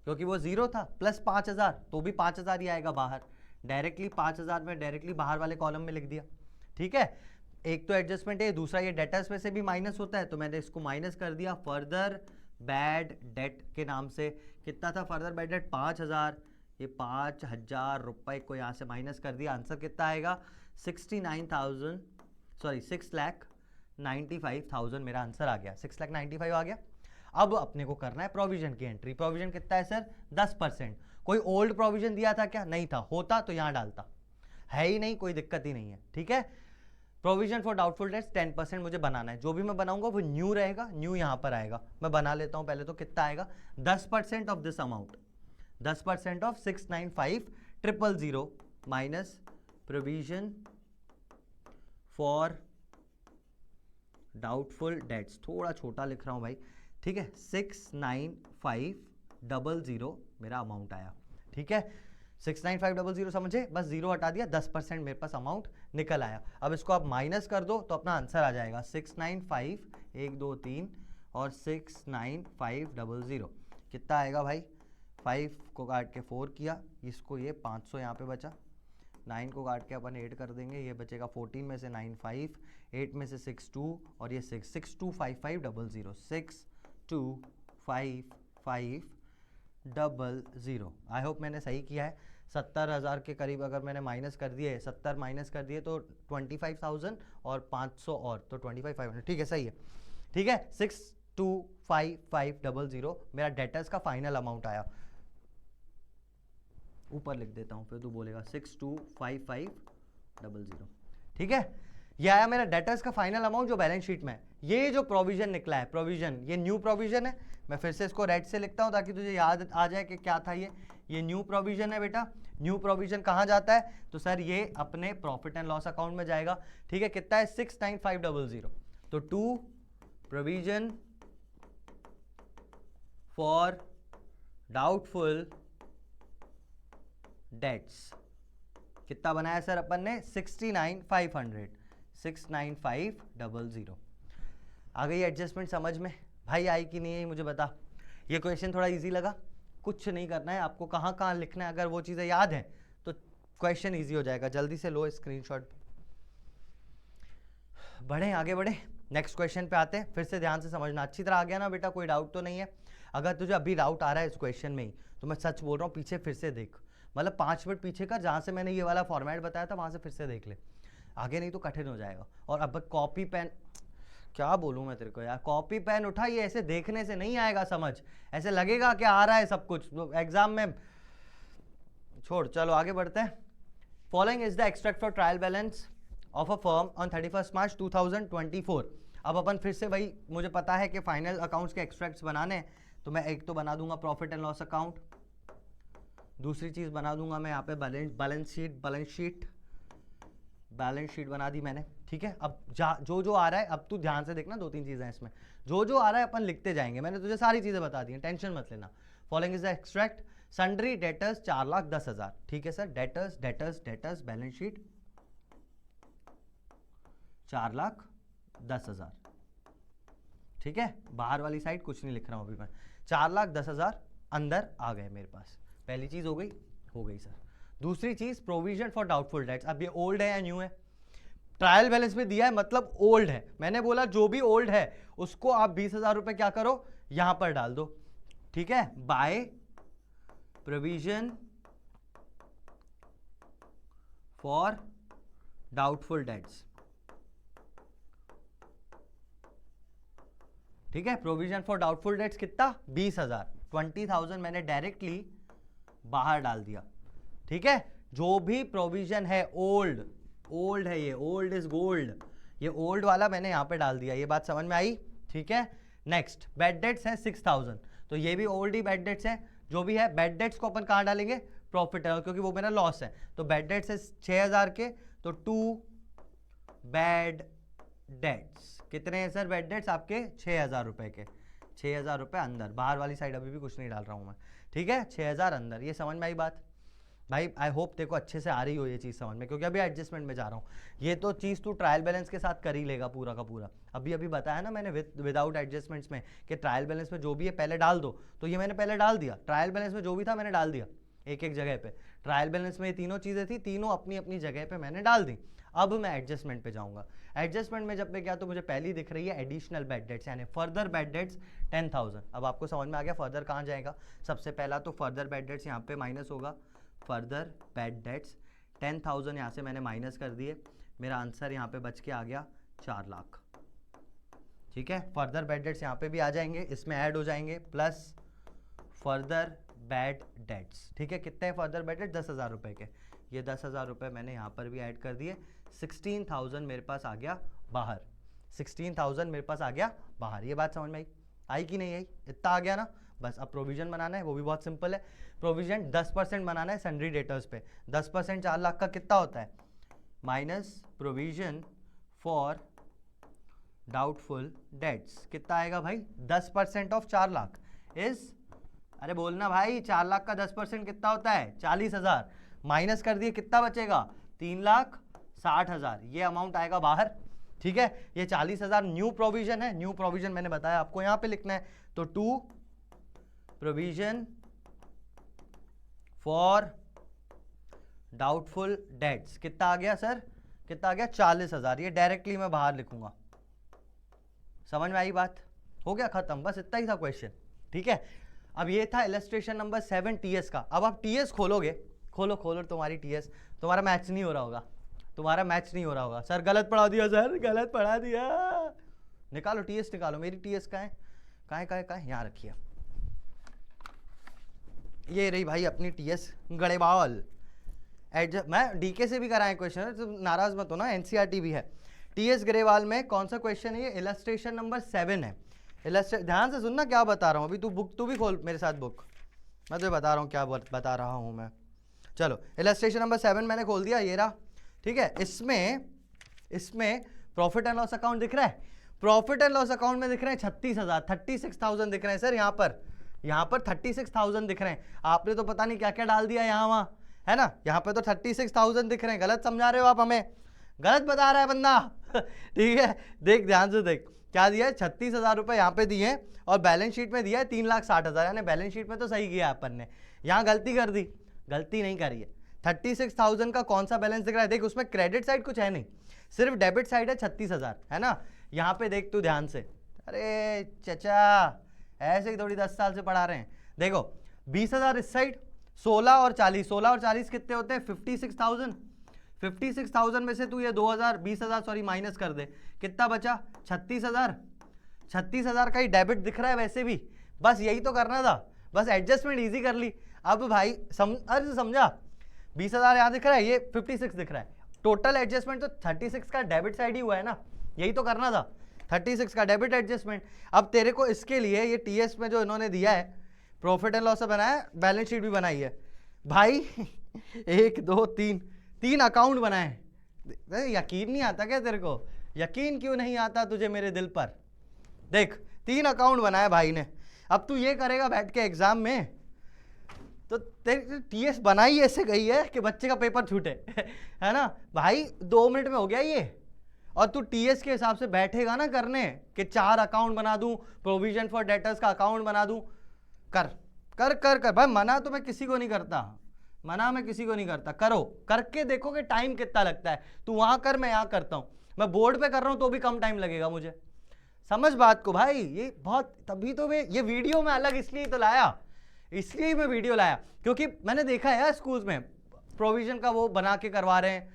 क्योंकि वो 0 था, प्लस 5,000 तो भी 5,000 ही आएगा बाहर, डायरेक्टली 5,000 में डायरेक्टली बाहर वाले कॉलम में लिख दिया, ठीक है। एक तो एडजस्टमेंट है, दूसरा ये डेटर्स में से भी माइनस होता है, तो मैंने इसको माइनस कर दिया फर्दर बैड डेट के नाम से। कितना था फर्दर बैड डेट? 5,000, ये 5,000 रुपए को यहाँ से माइनस कर दिया, आंसर कितना आएगा? 6,95,000 मेरा आंसर आ गया, 6,95,000 आ गया। अब अपने को करना है प्रोविजन की एंट्री। प्रोविजन कितना है सर? 10%। कोई ओल्ड प्रोविजन दिया था क्या? नहीं था, होता तो यहाँ डालता, है ही नहीं, कोई दिक्कत ही नहीं है, ठीक है। प्रोविजन फॉर डाउटफुल डेट्स 10% मुझे बनाना है, जो भी मैं बनाऊंगा वो न्यू रहेगा, न्यू यहाँ पर आएगा। मैं बना लेता हूँ पहले, तो कितना आएगा? 10% of this amount, 10% of 695,000 minus provision for doubtful dates, थोड़ा छोटा लिख रहा हूँ भाई, ठीक है। 695,000 मेरा अमाउंट आया, ठीक है। 695,000 समझे, बस 0 हटा दिया, 10% मेरे पास अमाउंट निकल आया। अब इसको आप माइनस कर दो तो अपना आंसर आ जाएगा 695, 1 2 3 और 69500 कितना आएगा भाई? 5 को काट के 4 किया, इसको ये 500 यहाँ पे बचा, 9 को काट के अपन 8 कर देंगे, ये बचेगा 14 में से 9 5, 8 में से 6 2 और ये 6, 625500, 625500। आई होप मैंने सही किया है। 70,000 के करीब अगर मैंने माइनस कर दिए, 70 माइनस कर दिए तो 25,000 और 500 और तो 25,500, ठीक है, सही है, ठीक है। 625,500 मेरा डेटर्स का फाइनल अमाउंट आया। ऊपर लिख देता हूं, फिर तू बोलेगा 625,500, ठीक है। ये आया मेरा डेटर्स का फाइनल अमाउंट जो बैलेंस शीट में है। ये जो प्रोविजन निकला है, प्रोविजन, ये न्यू प्रोविजन है। मैं फिर से इसको रेड से लिखता हूं ताकि तुझे याद आ जाए कि क्या था ये न्यू प्रोविजन है बेटा। न्यू प्रोविजन कहां जाता है? तो सर ये अपने प्रॉफिट एंड लॉस अकाउंट में जाएगा, ठीक है। कितना है? 69500। तो to provision for doubtful debts कितना बनाया सर अपन ने? 69,500, 69500। आ गई एडजस्टमेंट समझ में भाई? आई कि नहीं आई मुझे बता। ये क्वेश्चन थोड़ा इजी लगा? कुछ नहीं करना है आपको, कहाँ कहाँ लिखना है, अगर वो चीज़ें याद हैं तो क्वेश्चन इजी हो जाएगा। जल्दी से लो स्क्रीनशॉट। बढ़े आगे बढ़े, नेक्स्ट क्वेश्चन पे आते हैं। फिर से ध्यान से समझना, अच्छी तरह आ गया ना बेटा? कोई डाउट तो नहीं है? अगर तुझे अभी डाउट आ रहा है इस क्वेश्चन में ही तो मैं सच बोल रहा हूँ, पीछे फिर से देख, मतलब 5 मिनट पीछे का, जहां से मैंने ये वाला फॉर्मेट बताया था वहां से फिर से देख ले, आगे नहीं तो कठिन हो जाएगा। और अब कॉपी पेन, क्या बोलूं मैं तेरे को यार, कॉपी पेन उठा, ये ऐसे देखने से नहीं आएगा समझ, ऐसे लगेगा कि आ रहा है सब कुछ एग्जाम में, छोड़। चलो आगे बढ़ते हैं। Following is the extract for trial balance of a firm on 31 March 2024। अब अपन फिर से भाई, मुझे पता है कि फाइनल अकाउंट्स के एक्सट्रैक्ट्स बनाने हैं, तो मैं एक तो बना दूंगा प्रॉफिट एंड लॉस अकाउंट, दूसरी चीज बना दूंगा मैं यहाँ पे बैलेंस शीट बना दी मैंने, ठीक है। अब जो आ रहा है, अब तू ध्यान से देखना, 2-3 चीजें हैं इसमें, जो आ रहा है अपन लिखते जाएंगे, मैंने तुझे सारी चीजें बता दी हैं, टेंशन मत लेना। Following is the extract, sundry debtors 4,10,000, ठीक है सर, डेटर्स बैलेंस शीट 4,10,000, ठीक है। बाहर वाली साइड कुछ नहीं लिख रहा हूं अभी मैं, 4,10,000 अंदर आ गए मेरे पास, पहली चीज हो गई सर। दूसरी चीज प्रोविजन फॉर डाउटफुल डेट्स, अब ये ओल्ड है या न्यू है, ट्रायल बैलेंस में दिया है मतलब ओल्ड है, मैंने बोला जो भी ओल्ड है उसको आप 20,000 रुपए क्या करो, यहां पर डाल दो, ठीक है। By provision for doubtful dates, ठीक है। प्रोविजन फॉर डाउटफुल डेट्स कितना, 20,000, 20,000 मैंने डायरेक्टली बाहर डाल दिया, ठीक है। जो भी प्रोविजन है ओल्ड है, ये ओल्ड इज गोल्ड, ये ओल्ड वाला मैंने यहां पे डाल दिया, ये बात समझ में आई, ठीक है। नेक्स्ट बैड डेट्स है 6,000, तो ये भी ओल्ड ही बैड डेट्स है, जो भी है बैड डेट्स को अपन कहां डालेंगे, प्रॉफिट है, क्योंकि वो मेरा लॉस है, तो बैड डेट्स है 6,000 के, तो 2 बैड डेट्स, कितने हैं सर बैड डेट्स आपके, 6,000 रुपए के, 6,000 रुपए अंदर, बाहर वाली साइड अभी भी कुछ नहीं डाल रहा हूं मैं, ठीक है। 6,000 अंदर, ये समझ में आई बात भाई, आई होप तेरे को अच्छे से आ रही हो ये चीज़ समझ में, क्योंकि अभी एडजस्टमेंट में जा रहा हूँ, ये तो चीज़ तू ट्रायल बैलेंस के साथ कर ही लेगा पूरा का पूरा, अभी बताया ना मैंने विदाउट एडजस्टमेंट्स में कि ट्रायल बैलेंस में जो भी है पहले डाल दो, तो ये मैंने पहले डाल दिया, ट्रायल बैलेंस में जो भी था मैंने डाल दिया एक जगह पे, ट्रायल बैलेंस में ये तीनों चीज़ें थी, तीनों अपनी अपनी जगह पे मैंने डाल दी। अब मैं एडजस्टमेंट पे जाऊंगा, एडजस्टमेंट में जब मैं गया तो मुझे पहली दिख रही है एडिशनल बैड डेट्स, यानी फर्दर बैड डेट्स 10,000। अब आपको समझ में आ गया फर्दर कहाँ जाएगा, सबसे पहला तो फर्दर बैड डेट्स यहाँ पे माइनस होगा, फर्दर बैड डेट्स 10,000 यहाँ से मैंने माइनस कर दिए, मेरा आंसर यहाँ पे बच के आ गया 4 लाख, ठीक है। फर्दर बैड डेट्स यहाँ पे भी आ जाएंगे, इसमें ऐड हो जाएंगे, प्लस फर्दर बैड डेट्स, ठीक है। कितने फर्दर बैड डेट्स, 10,000 रुपए के, ये 10,000 रुपए मैंने यहाँ पर भी ऐड कर दिए, 16,000 मेरे पास आ गया बाहर, 16,000 मेरे पास आ गया बाहर, ये बात समझ में आई कि नहीं आई, इतना आ गया ना। बस अब प्रोविजन बनाना है, वो भी बहुत सिंपल है, प्रोविजन 10% बनाना है सन्ड्री डेटर्स पे, 10% 4 लाख का कितना होता है, minus provision for doubtful debts, कितना आएगा भाई, 10% ऑफ 4 लाख इज, अरे बोलना भाई, 4 लाख का 10% कितना होता है, 40,000, माइनस कर दिए कितना बचेगा, 3,60,000, ये अमाउंट आएगा बाहर, ठीक है। ये 40,000 न्यू प्रोविजन है, न्यू प्रोविजन मैंने बताया आपको यहां पे लिखना है, तो 2 प्रोविजन फॉर डाउटफुल डेट्स कितना आ गया सर, कितना आ गया, 40,000, ये डायरेक्टली मैं बाहर लिखूंगा, समझ में आई बात, हो गया खत्म, बस इतना ही था क्वेश्चन, ठीक है। अब ये था इलस्ट्रेशन नंबर 7 टीएस का। अब आप टीएस खोलोगे, खोलो तुम्हारी टीएस, तुम्हारा मैच नहीं हो रहा होगा, सर गलत पढ़ा दिया, सर गलत पढ़ा दिया, निकालो टीएस निकालो, मेरी टीएस कहाँ है, यहाँ रखिए, ये रही भाई अपनी टीएस गड़ेबाल, मैं डीके से भी कराए क्वेश्चन, तो नाराज मत हो ना, एनसीईआरटी भी है। टीएस ग्रेवाल में कौन सा क्वेश्चन है, ये इलस्ट्रेशन नंबर 7 है, ध्यान से सुनना क्या बता रहा हूँ अभी, तू भी खोल मेरे साथ बुक, मैं तुझे बता रहा हूँ क्या बता रहा हूँ मैं। चलो इलस्ट्रेशन नंबर 7 मैंने खोल दिया, ये रहा, ठीक है। इसमें प्रॉफिट एंड लॉस अकाउंट दिख रहा है, प्रॉफिट एंड लॉस अकाउंट में दिख रहे हैं 36,000 दिख रहे हैं सर, यहाँ पर 36,000 दिख रहे हैं, आपने तो पता नहीं क्या क्या डाल दिया यहाँ वहाँ, है ना, यहाँ पे तो 36,000 दिख रहे हैं, गलत समझा रहे हो आप हमें, गलत बता रहा है बंदा ठीक है, देख ध्यान से देख, क्या दिया है, 36,000 रुपए यहाँ पे दिए और बैलेंस शीट में दिया है 3,60,000, यानी बैलेंस शीट में तो सही किया अपन ने, यहाँ गलती कर दी, गलती नहीं करी है। 36,000 का कौन सा बैलेंस दिख रहा है, देख उसमें क्रेडिट साइड कुछ है नहीं, सिर्फ डेबिट साइड है 36,000, है ना, यहाँ पे देख तू ध्यान से, अरे चचा ऐसे ही थोड़ी 10 साल से पढ़ा रहे हैं, देखो 20,000 इस साइड, 16 और 40, 16 और 40 कितने होते हैं? 56,000। 56,000 में से तू ये 2,000 20,000 सॉरी माइनस कर दे, कितना बचा? 36,000। 36,000 का ही डेबिट दिख रहा है वैसे भी, बस यही तो करना था, बस एडजस्टमेंट इजी कर ली। अब भाई अर्ज समझा, 20,000 यहाँ दिख रहा है, ये 56 दिख रहा है, टोटल एडजस्टमेंट तो 36 का डेबिट साइड ही हुआ है ना, यही तो करना था, 36 का डेबिट एडजस्टमेंट। अब तेरे को इसके लिए ये टीएस में जो इन्होंने दिया है, प्रॉफिट एंड लॉस बनाया, बैलेंस शीट भी बनाई है भाई 1 2 3 अकाउंट बनाए। यकीन नहीं आता क्या तेरे को? यकीन क्यों नहीं आता तुझे मेरे दिल पर? देख 3 अकाउंट बनाया भाई ने। अब तू ये करेगा बैठ के एग्जाम में, तो तेरी टीएस बनाई ऐसे गई है कि बच्चे का पेपर छूटे है ना भाई, 2 मिनट में हो गया ये। और तू टीएस के हिसाब से बैठेगा ना करने कि 4 अकाउंट बना दूं, प्रोविजन फॉर डेटर्स का अकाउंट बना दूं, कर कर कर कर भाई, मना तो मैं किसी को नहीं करता, मना मैं किसी को नहीं करता, करो, करके देखो कि टाइम कितना लगता है। तू वहां कर, मैं यहाँ करता हूँ, मैं बोर्ड पे कर रहा हूँ तो भी कम टाइम लगेगा मुझे, समझ बात को भाई। ये बहुत, तभी तो मैं ये वीडियो में अलग इसलिए तो लाया, इसलिए मैं वीडियो लाया क्योंकि मैंने देखा है यार स्कूल्स में प्रोविजन का वो बना के करवा रहे हैं,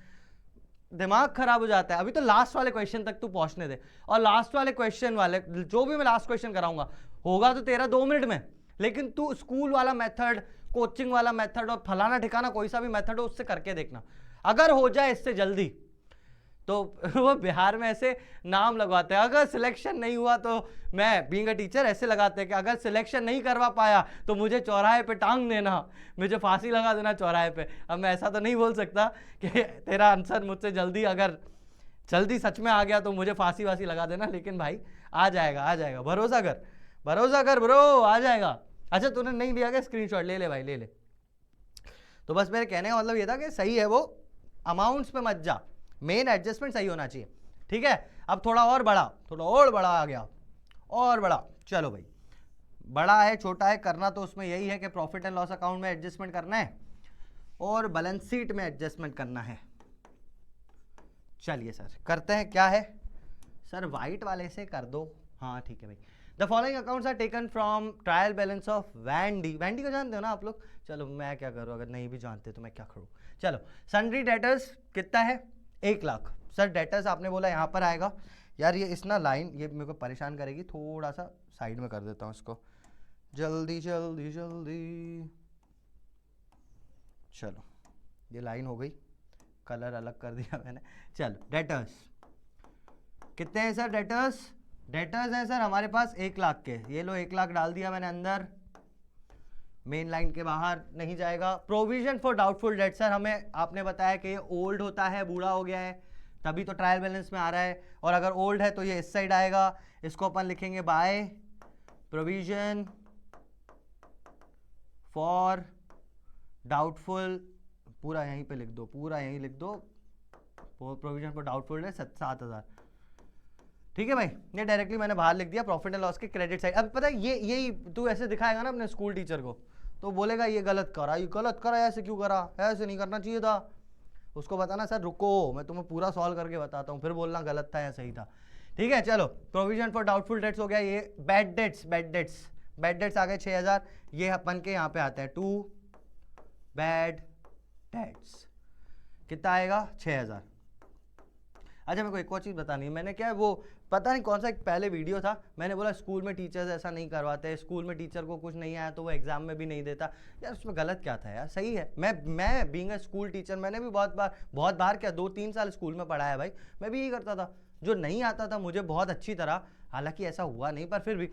दिमाग खराब हो जाता है। अभी तो लास्ट वाले क्वेश्चन तक तू पहुंचने दे, और लास्ट वाले क्वेश्चन वाले जो भी मैं लास्ट क्वेश्चन कराऊंगा होगा तो तेरा 2 मिनट में, लेकिन तू स्कूल वाला मेथड, कोचिंग वाला मेथड और फलाना ठिकाना कोई सा भी मेथड हो उससे करके देखना, अगर हो जाए इससे जल्दी तो वो बिहार में ऐसे नाम लगवाते हैं, अगर सिलेक्शन नहीं हुआ तो मैं बीइंग अ टीचर ऐसे लगाते हैं कि अगर सिलेक्शन नहीं करवा पाया तो मुझे चौराहे पे टांग देना, मुझे फांसी लगा देना चौराहे पे। अब मैं ऐसा तो नहीं बोल सकता कि तेरा आंसर मुझसे जल्दी, अगर जल्दी सच में आ गया तो मुझे फांसी वासी लगा देना, लेकिन भाई आ जाएगा, आ जाएगा, भरोसा कर, भरोसा कर ब्रो, आ जाएगा। अच्छा तूने नहीं लिया क्या स्क्रीनशॉट? ले ले भाई, ले ले। तो बस मेरे कहने का मतलब ये था कि सही है वो, अमाउंट्स पे मत जा, मेन एडजस्टमेंट सही होना चाहिए, ठीक है। अब थोड़ा और बड़ा, थोड़ा और बड़ा आ गया, और बड़ा, चलो भाई, बड़ा है छोटा है, करना तो उसमें यही है कि प्रॉफिट एंड लॉस अकाउंट में एडजस्टमेंट करना है और बैलेंस शीट में एडजस्टमेंट करना है। चलिए सर करते हैं, क्या है सर? वाइट वाले से कर दो, हाँ ठीक है भाई। The following accounts are taken from trial balance of Wendy. Wendy को जानते हो ना आप लोग? चलो मैं क्या करूँ, अगर नहीं भी जानते तो मैं क्या करूँ। चलो सन्ड्री डेटर्स कितना है? 1 लाख। सर डेटर्स आपने बोला यहाँ पर आएगा, यार ये इस ना लाइन ये मेरे को परेशान करेगी, थोड़ा सा साइड में कर देता हूँ इसको, जल्दी जल्दी जल्दी। चलो ये लाइन हो गई, कलर अलग कर दिया मैंने। चलो डेटर्स कितने हैं सर? डेटर्स हैं सर हमारे पास 1 लाख के, ये लो 1 लाख डाल दिया मैंने अंदर, मेन लाइन के बाहर नहीं जाएगा। Provision for doubtful debt, sir हमें आपने बताया कि ये ओल्ड होता है, बूढ़ा हो गया है, तभी तो ट्रायल बैलेंस में आ रहा है, और अगर ओल्ड है तो ये इस साइड आएगा, इसको अपन लिखेंगे बाय प्रोविजन फॉर डाउटफुल, पूरा यहीं पे लिख दो, पूरा यहीं लिख दो, प्रोविजन फॉर डाउटफुल है 7,000, ठीक है भाई। ये डायरेक्टली मैंने बाहर लिख दिया, प्रॉफिट एंड लॉस के क्रेडिट साइड। अब पता है ये यही तू ऐसे दिखाएगा ना अपने स्कूल टीचर को, तो बोलेगा ये गलत करा, ये गलत करा, ऐसे क्यों करा, ऐसे नहीं करना चाहिए था। उसको बताना सर रुको मैं तुम्हें पूरा सॉल्व करके बताता हूँ, फिर बोलना गलत था या सही था, ठीक है। चलो प्रोविजन फॉर डाउटफुल डेट्स हो गया। ये बैड डेट्स आ गए 6,000, ये अपन के यहाँ पे आते हैं 2 बैड डेट्स, कितना आएगा? 6,000। अच्छा मेरे को एक और चीज़ बतानी है, मैंने क्या है वो पता नहीं कौन सा एक पहले वीडियो था, मैंने बोला स्कूल में टीचर्स ऐसा नहीं करवाते, स्कूल में टीचर को कुछ नहीं आया तो वो एग्जाम में भी नहीं देता। यार उसमें गलत क्या था यार? सही है, मैं बीइंग अ स्कूल टीचर मैंने भी बहुत बार क्या 2-3 साल स्कूल में पढ़ाया भाई, मैं भी यही करता था, जो नहीं आता था मुझे बहुत अच्छी तरह, हालांकि ऐसा हुआ नहीं पर फिर भी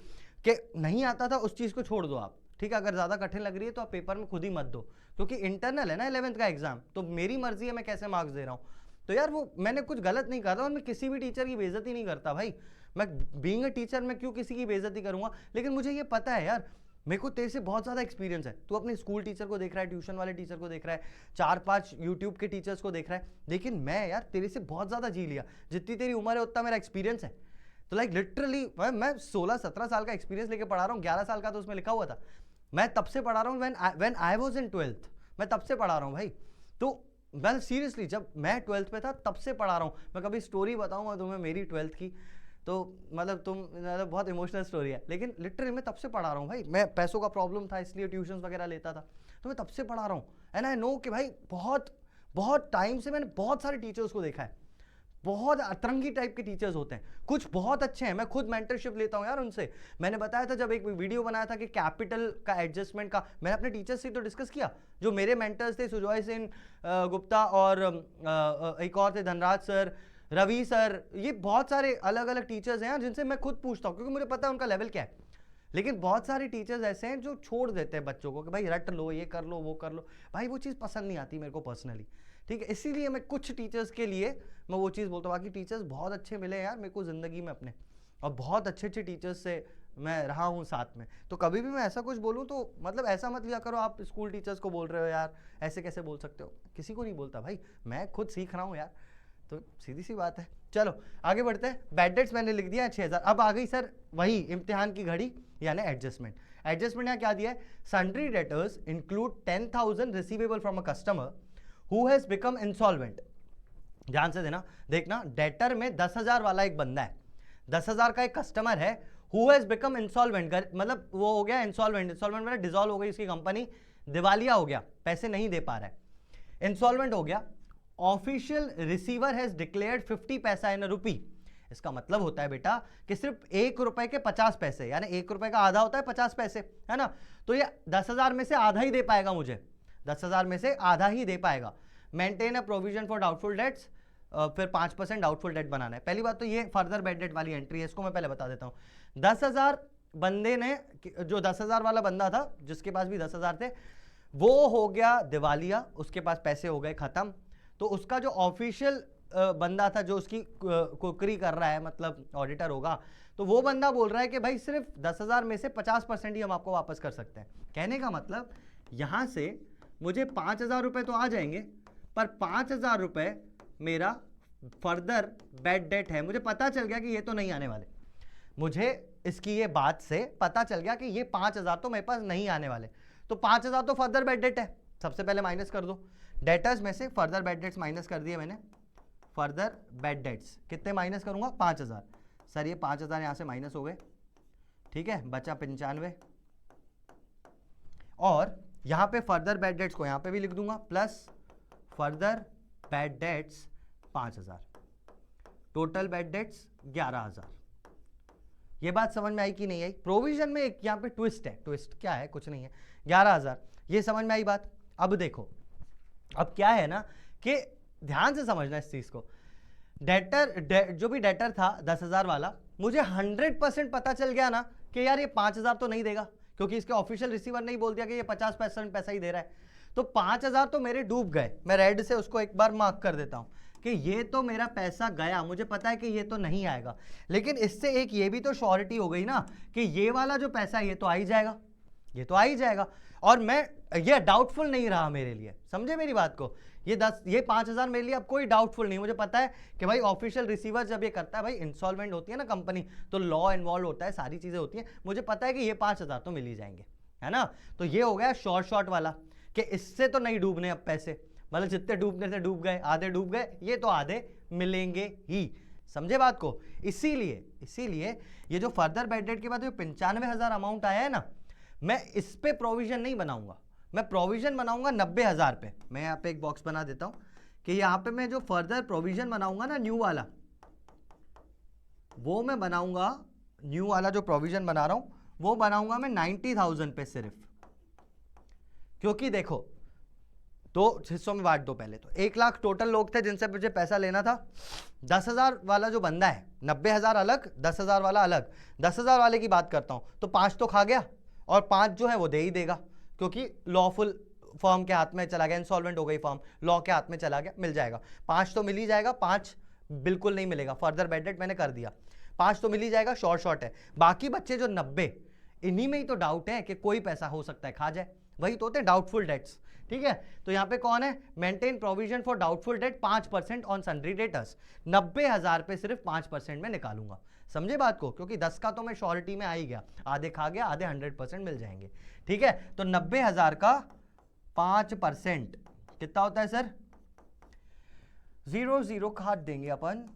कि नहीं आता था उस चीज़ को छोड़ दो आप, ठीक है। अगर ज़्यादा कठिन लग रही है तो आप पेपर में खुद ही मत दो, क्योंकि इंटरनल है ना 11th का एग्जाम, तो मेरी मर्जी है मैं कैसे मार्क्स दे रहा हूँ। तो यार वो मैंने कुछ गलत नहीं कहा था, और मैं किसी भी टीचर की बेइज्जती नहीं करता भाई, मैं बीइंग अ टीचर मैं क्यों किसी की बेइज्जती करूंगा। लेकिन मुझे ये पता है यार, मेरे को तेरे से बहुत ज़्यादा एक्सपीरियंस है, तू अपने स्कूल टीचर को देख रहा है, ट्यूशन वाले टीचर को देख रहा है, 4-5 यूट्यूब के टीचर्स को देख रहा है, लेकिन मैं यार तेरे से बहुत ज़्यादा जी लिया, जितनी तेरी उम्र है उतना मेरा एक्सपीरियंस है। तो लाइक लिटरली मैं 16-17 साल का एक्सपीरियंस लेके पढ़ा रहा हूँ, 11 साल का तो उसमें लिखा हुआ था, मैं तब से पढ़ा रहा हूँ, when I was in 12th, मैं तब से पढ़ा रहा हूँ भाई। तो मैं सीरियसली जब मैं 12th पे था तब से पढ़ा रहा हूँ। मैं कभी स्टोरी बताऊंगा तुम्हें मेरी 12th की, तो मतलब बहुत इमोशनल स्टोरी है, लेकिन लिटरली मैं तब से पढ़ा रहा हूँ भाई। मैं पैसों का प्रॉब्लम था इसलिए ट्यूशन वगैरह लेता था, तो मैं तब से पढ़ा रहा हूँ एंड आई नो कि भाई बहुत बहुत टाइम से मैंने बहुत सारे टीचर्स को देखा है, बहुत अतरंगी टाइप के टीचर्स होते हैं, कुछ बहुत अच्छे हैं, मैं खुद मेंटरशिप लेता हूं यार उनसे। मैंने बताया था जब एक वीडियो बनाया था कि कैपिटल का एडजस्टमेंट का, मैंने अपने टीचर्स से तो डिस्कस किया, जो मेरे मेंटर्स थे सुजॉय सिंह गुप्ता और एक और थे धनराज सर, रवि सर, ये बहुत सारे अलग अलग टीचर्स हैं यार जिनसे मैं खुद पूछता हूँ क्योंकि मुझे पता है उनका लेवल क्या है। लेकिन बहुत सारे टीचर्स ऐसे हैं जो छोड़ देते हैं बच्चों को कि भाई रट लो, ये कर लो, वो कर लो। भाई वो चीज़ पसंद नहीं आती मेरे को पर्सनली, ठीक है, इसीलिए मैं कुछ टीचर्स के लिए मैं वो चीज़ बोलता हूँ। बाकी टीचर्स बहुत अच्छे मिले यार मेरे को ज़िंदगी में अपने, और बहुत अच्छे अच्छे टीचर्स से मैं रहा हूँ साथ में। तो कभी भी मैं ऐसा कुछ बोलूँ तो मतलब ऐसा मत लिया करो आप स्कूल टीचर्स को बोल रहे हो यार, ऐसे कैसे बोल सकते हो, किसी को नहीं बोलता भाई, मैं खुद सीख रहा हूँ यार, तो सीधी सी बात है। चलो आगे बढ़ते हैं। बैड डेट्स मैंने लिख दिया 6000। अब आ गई सर वही इम्तिहान की घड़ी यानी एडजस्टमेंट। एडजस्टमेंट यहाँ क्या दिया है, sundry debtors include 10,000 receivable from a customer who has become insolvent. ध्यान से देना, देखना डेटर में 10,000 वाला एक बंदा है, 10,000 का एक कस्टमर है, हु हैज बिकम इंसॉल्वेंट, मतलब वो हो गया इंसॉल्वेंट, इंसॉल्वेंट मतलब डिसॉल्व हो गई उसकी कंपनी, दिवालिया हो गया, पैसे नहीं दे पा रहा है, इंसॉल्वेंट हो गया। ऑफिशियल रिसीवर हैज डिक्लेयर्ड 50 पैसा इन रुपी। इसका मतलब होता है बेटा कि सिर्फ 1 रुपए के 50 पैसे, यानी 1 रुपए का आधा होता है 50 पैसे, है ना। तो ये 10,000 में से आधा ही दे पाएगा मुझे, 10,000 में से आधा ही दे पाएगा। Maintain a provision for doubtful dates, फिर 5% डाउटफुल डेट बनाना है। पहली बात तो ये फर्दर बैड डेट वाली एंट्री है, इसको मैं पहले बता देता हूँ। 10,000 बंदे ने, जो 10,000 वाला बंदा था जिसके पास भी 10,000 थे, वो हो गया दिवालिया, उसके पास पैसे हो गए खत्म। तो उसका जो ऑफिशियल बंदा था जो उसकी कुकरी कर रहा है, मतलब ऑडिटर होगा, तो वो बंदा बोल रहा है कि भाई सिर्फ 10,000 में से 50% ही हम आपको वापस कर सकते हैं। कहने का मतलब यहाँ से मुझे 5,000 रुपये तो आ जाएंगे, पर 5,000 रुपये मेरा फर्दर बैड डेट है। मुझे पता चल गया कि ये तो नहीं आने वाले, मुझे इसकी ये बात से पता चल गया कि ये 5,000 तो मेरे पास नहीं आने वाले, तो 5,000 तो फर्दर बैड डेट है। सबसे पहले माइनस कर दो, डेटर्स में से फर्दर बैड डेट्स माइनस कर दिए मैंने। फर्दर बैड डेट्स कितने माइनस करूंगा, 5,000। सर ये 5,000 यहां से माइनस हो गए, ठीक है, बचा 95। और यहां पे फर्दर बैड डेट्स को यहां पे भी लिख दूंगा, plus further bad debts 5,000, total bad debts 11,000। ये बात समझ में आई कि नहीं आई। प्रोविजन में एक यहां पे ट्विस्ट है, ट्विस्ट क्या है, कुछ नहीं है, 11,000। ये समझ में आई बात। अब देखो, अब क्या है ना कि ध्यान से समझना इस चीज को। डेटर जो भी डेटर था 10,000 वाला, मुझे 100% पता चल गया ना कि यार ये 5,000 तो नहीं देगा, क्योंकि इसके ऑफिशियल रिसीवर ने बोल दिया कि ये 50% पैसा ही दे रहा है। तो 5,000 तो मेरे डूब गए। मैं रेड से उसको एक बार मार्क कर देता हूं कि ये तो मेरा पैसा गया, मुझे पता है कि ये तो नहीं आएगा। लेकिन इससे एक ये भी तो श्योरिटी हो गई ना कि ये वाला जो पैसा ये तो आ ही जाएगा, ये तो आ ही जाएगा। और मैं ये डाउटफुल नहीं रहा मेरे लिए, समझे मेरी बात को। ये 5,000 मेरे लिए अब कोई डाउटफुल नहीं। मुझे पता है कि भाई ऑफिशियल रिसीवर जब ये करता है, भाई इंसॉल्वेंट होती है ना कंपनी, तो लॉ इन्वॉल्व होता है, सारी चीजें होती हैं। मुझे पता है कि ये 5,000 तो मिल ही जाएंगे, है ना। तो ये हो गया शॉर्ट वाला कि इससे तो नहीं डूबने अब पैसे, मतलब जितने डूबने थे डूब गए, आधे डूब गए, ये तो आधे मिलेंगे ही, समझे बात को। इसीलिए ये जो फर्दर बैड डेट के बाद जो 95,000 अमाउंट आया है ना, मैं इस पे प्रोविजन नहीं बनाऊंगा, मैं प्रोविजन बनाऊंगा 90,000 पे। मैं यहाँ पे एक बॉक्स बना देता हूं कि यहाँ पे मैं जो फर्दर प्रोविजन बनाऊंगा ना न्यू वाला, वो मैं बनाऊंगा, न्यू वाला जो प्रोविजन बना रहा हूं वो बनाऊंगा मैं 90,000 पे सिर्फ। क्योंकि देखो दो हिस्सों में बांट दो। पहले तो 1 लाख टोटल लोग थे जिनसे मुझे पैसा लेना था। 10,000 वाला जो बंदा है, 90,000 अलग, 10,000 वाला अलग। 10,000 वाले की बात करता हूं तो 5 तो खा गया, और 5 जो है वो दे ही देगा, क्योंकि लॉफुल फर्म के हाथ में चला गया, इंसॉल्वेंट हो गई फर्म, लॉ के हाथ में चला गया, मिल जाएगा। 5 तो मिल ही जाएगा, 5 बिल्कुल नहीं मिलेगा, फर्दर बैड डेट मैंने कर दिया, 5 तो मिल ही जाएगा, शॉर्ट है। बाकी बच्चे जो 90, इन्हीं में ही तो डाउट है कि कोई पैसा हो सकता है खा जाए, वही तो होते हैं डाउटफुल डेट्स, ठीक है। तो यहाँ पे कौन है, maintain provision for doubtful debt 5% on sundry debtors. 90,000 पे सिर्फ 5% में निकालूंगा, समझे बात को, क्योंकि 10 का तो मैं श्योरिटी में आ ही गया, आधे खा गया, आधे 100% मिल जाएंगे, ठीक है। तो 90,000 का 5% कितना होता है सर, 0 काट देंगे अपन,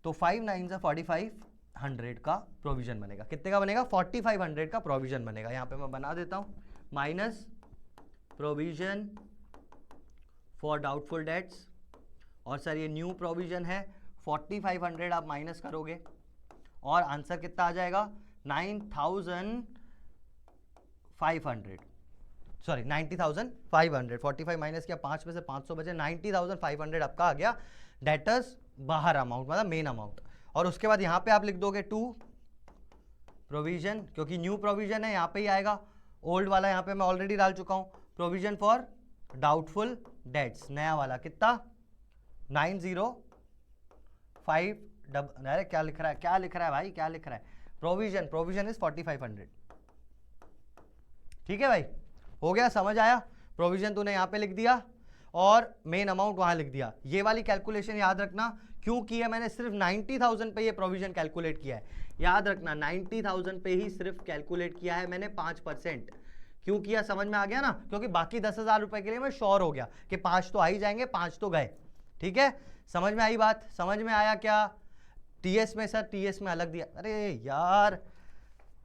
तो 5 9 से 45, 100 का प्रोविजन बनेगा। कितने का बनेगा, 4500 का प्रोविजन बनेगा। यहाँ पे मैं बना देता हूँ, minus provision for doubtful dates, और सर ये न्यू प्रोविजन है, 4500 आप माइनस करोगे और आंसर कितना आ जाएगा 90,500, सॉरी 90,500, 45 माइनस किया 5 में से 500 बचे, 90,500 आपका आ गया डेटर्स बाहर अमाउंट, मतलब मेन अमाउंट। और उसके बाद यहाँ पे आप लिख दोगे टू प्रोविजन, क्योंकि न्यू प्रोविजन है यहाँ पे ही आएगा, ओल्ड वाला यहाँ पे मैं ऑलरेडी डाल चुका हूँ, प्रोविजन फॉर डाउटफुल डेट्स, नया वाला कितना 905, अरे क्या लिख रहा है, क्या लिख रहा है भाई, क्या लिख रहा है, प्रोविजन इज 4500। ठीक है भाई, हो गया, समझ आया, प्रोविजन तूने यहाँ पे लिख दिया और मेन अमाउंट वहां लिख दिया। ये वाली कैलकुलेशन याद रखना, क्यों की है मैंने, सिर्फ 90,000 पे ये प्रोविजन कैलकुलेट किया है, याद रखना 90,000 पे ही सिर्फ कैलकुलेट किया है मैंने 5%। क्यों किया समझ में आ गया ना, क्योंकि बाकी 10,000 रुपए के लिए मैं श्योर हो गया कि 5 तो आ ही जाएंगे, 5 तो गए। ठीक है, समझ में आई बात, समझ में आया क्या। टीएस में सर, टीएस में अलग दिया, अरे यार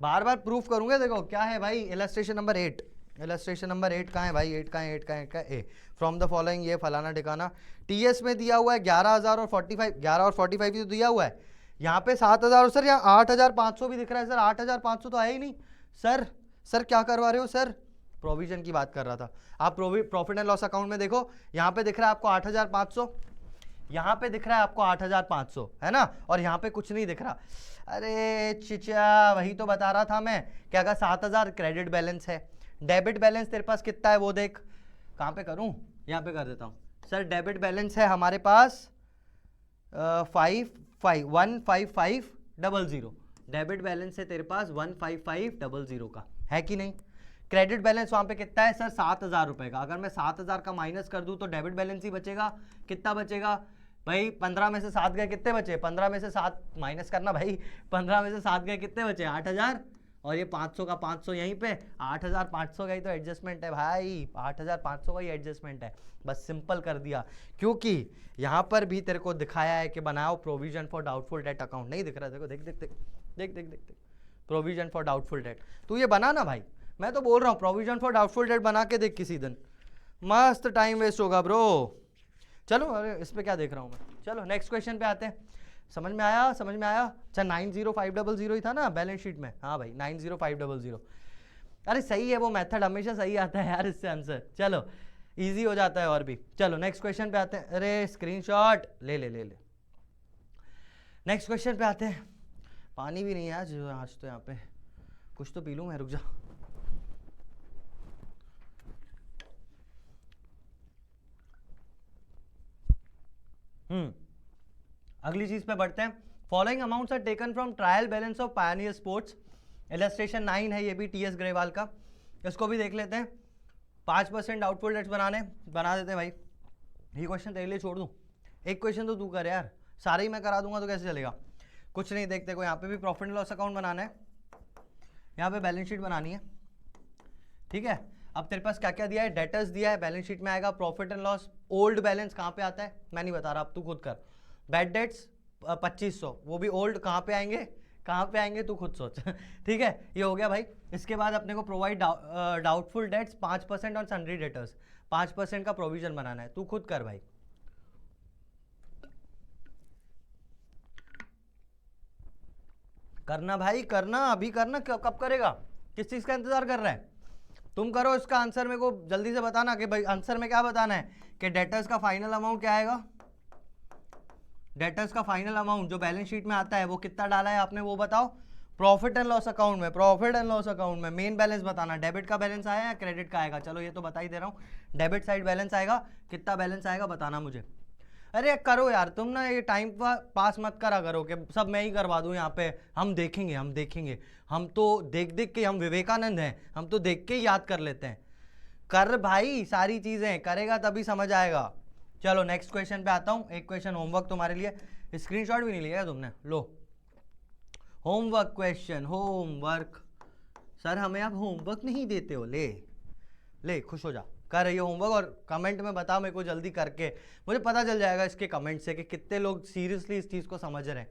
बार बार प्रूफ करूंगे। देखो क्या है भाई, इलस्ट्रेशन नंबर 8, इलस्ट्रेशन नंबर 8 कहाँ है भाई, 8 कहाँ है, 8 कहाँ है, 8 कहाँ है, ए फ्रॉम द फॉलोइंग, ये फलाना ठिकाना, टीएस में दिया हुआ है 11,000 और 45, 11 और 45 ही तो दिया हुआ है, यहाँ पे 7,000 और सर यहाँ 8,500 भी दिख रहा है सर, 8,500 तो आया ही नहीं सर। सर क्या करवा रहे हो सर, प्रोविजन की बात कर रहा था। आप प्रॉफिट एंड लॉस अकाउंट में देखो, यहाँ पे दिख रहा है आपको 8,500, यहाँ पे दिख रहा है आपको 8,500, है ना, और यहाँ पे कुछ नहीं दिख रहा। अरे चिचा, वही तो बता रहा था मैं कि अगर 7,000 क्रेडिट बैलेंस है, डेबिट बैलेंस तेरे पास कितना है वो देख, कहाँ पे करूँ, यहाँ पे कर देता हूँ सर। डेबिट बैलेंस है हमारे पास 15500, डेबिट बैलेंस है तेरे पास 15500 का, है कि नहीं। क्रेडिट बैलेंस वहां पे कितना है सर, 7,000 रुपए का। अगर मैं 7,000 का माइनस कर दूं तो डेबिट बैलेंस ही बचेगा, कितना बचेगा भाई, 15 में से 7 गए, कितने बचे, 15 में से 7 माइनस करना भाई, 15 में से 7 गए, कितने बचे 8,000, और ये 500 का 500 यहीं पे, 8,500 का ही तो एडजस्टमेंट है भाई, 8,500 का ही एडजस्टमेंट है, बस सिंपल कर दिया। क्योंकि यहाँ पर भी तेरे को दिखाया है कि बनाओ provision for doubtful debt account, नहीं दिख रहा देखो, देख देख देख देख देख देख, प्रोविजन फॉर डाउटफुल डेट, तू ये बना ना भाई, मैं तो बोल रहा हूँ प्रोविजन फॉर डाउटफुल डेट बना के देख किसी दिन, मस्त टाइम वेस्ट होगा ब्रो। चलो, अरे इस पे क्या देख रहा हूँ मैं, चलो नेक्स्ट क्वेश्चन पे आते हैं। समझ में आया, समझ में आया। अच्छा 90500 ही था ना बैलेंस शीट में, हाँ भाई 90500, अरे सही है, वो मेथड हमेशा सही आता है यार, इससे आंसर चलो इजी हो जाता है और भी। चलो नेक्स्ट क्वेश्चन पे आते हैं, अरे स्क्रीनशॉट ले ले ले ले, नेक्स्ट क्वेश्चन पे आते हैं। पानी भी नहीं है आज तो यहाँ पे, कुछ तो पी लूँ मैं, रुक जा। अगली चीज पे बढ़ते हैं। Following amounts are taken from trial balance of Pioneer Sports, illustration 9 है, ये भी टीएस ग्रेवाल का, इसको भी देख लेते हैं। 5% डाउटफुल डेट्स बना देते हैं भाई। ये क्वेश्चन तेरे लिए छोड़ दूं, एक क्वेश्चन तो तू कर यार, सारे ही मैं करा दूंगा तो कैसे चलेगा। कुछ नहीं, देखते को यहाँ पे भी प्रॉफिट एंड लॉस अकाउंट बनाना है, यहाँ पे बैलेंस शीट बनानी है, ठीक है। अब तेरे पास क्या क्या दिया है, डेटर्स दिया है, बैलेंस शीट में आएगा profit and loss. Old balance कहाँ पे आता है मैं नहीं बता रहा, अब तू खुद कर। बैड डेट्स 2500, वो भी ओल्ड, कहाँ पे आएंगे तू खुद सोच ठीक है, ये हो गया भाई। इसके बाद अपने को provide doubtful debts 5% on sundry debtors, 5% का प्रोविजन बनाना है, तू खुद कर भाई। करना भाई, करना अभी, करना कब करेगा, किस चीज का इंतजार कर रहा है, तुम करो। इसका आंसर मेरे को जल्दी से बताना कि भाई आंसर में क्या बताना है, कि डेटर्स का फाइनल अमाउंट क्या आएगा, डेटर्स का फाइनल अमाउंट जो बैलेंस शीट में आता है वो कितना डाला है आपने वो बताओ। प्रॉफिट एंड लॉस अकाउंट में, प्रॉफिट एंड लॉस अकाउंट में मेन बैलेंस बताना, डेबिट का बैलेंस आया या क्रेडिट का आएगा। चलो ये तो बता ही दे रहा हूँ, डेबिट साइड बैलेंस आएगा, कितना बैलेंस आएगा बताना मुझे। अरे करो यार तुम ना, ये टाइम पास मत करा करो कि सब मैं ही करवा दूं यहाँ पे, हम देखेंगे हम तो देख के, हम विवेकानंद हैं, हम तो देख के याद कर लेते हैं। कर भाई, सारी चीजें करेगा तभी समझ आएगा। चलो नेक्स्ट क्वेश्चन पे आता हूँ। एक क्वेश्चन होमवर्क तुम्हारे लिए, स्क्रीनशॉट भी नहीं लिया तुमने, लो होमवर्क क्वेश्चन, होमवर्क। सर हमें आप होमवर्क नहीं देते हो, ले खुश हो जा, कर रही हो होमवर्क और कमेंट में बता मेरे को जल्दी करके, मुझे पता चल जाएगा इसके कमेंट से कि कितने लोग सीरियसली इस चीज़ को समझ रहे हैं।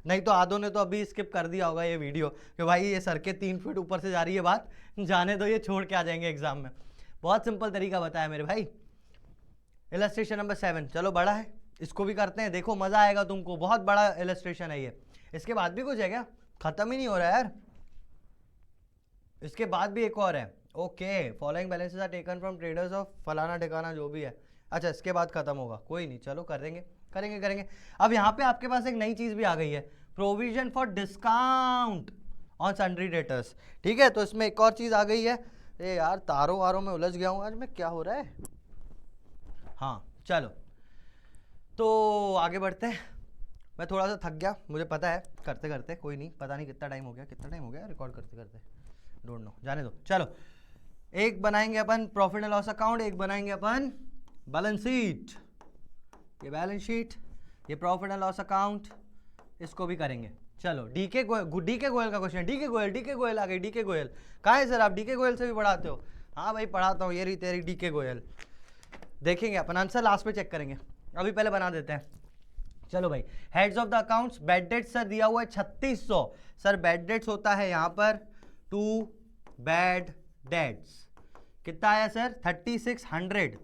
नहीं तो आधों ने तो अभी स्किप कर दिया होगा ये वीडियो कि भाई ये सर के 3 फीट ऊपर से जा रही है बात, जाने दो ये छोड़ के आ जाएंगे एग्जाम में। बहुत सिंपल तरीका बताया मेरे भाई। इलस्ट्रेशन नंबर 7, चलो बड़ा है, इसको भी करते हैं, देखो मजा आएगा तुमको, बहुत बड़ा इलस्ट्रेशन है ये। इसके बाद भी कुछ है क्या? खत्म ही नहीं हो रहा यार, इसके बाद भी एक और है। Okay, following balances are taken from traders of फलाना ठिकाना जो भी है। अच्छा, इसके बाद खत्म होगा, कोई नहीं, चलो करेंगे करेंगे करेंगे। अब यहाँ पे आपके पास एक नई चीज भी आ गई है, provision for discount on sundry debtors. ठीक है, तो इसमें एक और चीज आ गई है। अरे यार तारों वारों में उलझ गया हूँ आज मैं, क्या हो रहा है। हाँ चलो, तो आगे बढ़ते हैं। मैं थोड़ा सा थक गया, मुझे पता है, करते करते कोई नहीं, पता नहीं कितना टाइम हो गया रिकॉर्ड करते करते, डोंट नो, जाने दो। चलो, एक बनाएंगे अपन प्रॉफिट एंड लॉस अकाउंट, एक बनाएंगे अपन बैलेंस शीट। ये बैलेंस शीट, ये प्रॉफिट एंड लॉस अकाउंट, इसको भी करेंगे। चलो, डीके गोयल का क्वेश्चन, डीके गोयल आ गई। डीके गोयल कहाँ है सर? आप डीके गोयल से भी पढ़ाते हो? हाँ भाई पढ़ाता हूँ, ये रही तेरी डीके गोयल। देखेंगे अपन, आंसर लास्ट में चेक करेंगे, अभी पहले बना देते हैं। चलो भाई, heads of the accounts, bad debts sir दिया हुआ है 3600। सर बैड डेट्स होता है यहाँ पर 2 बैड डेट्स, कितना आया सर? 3600।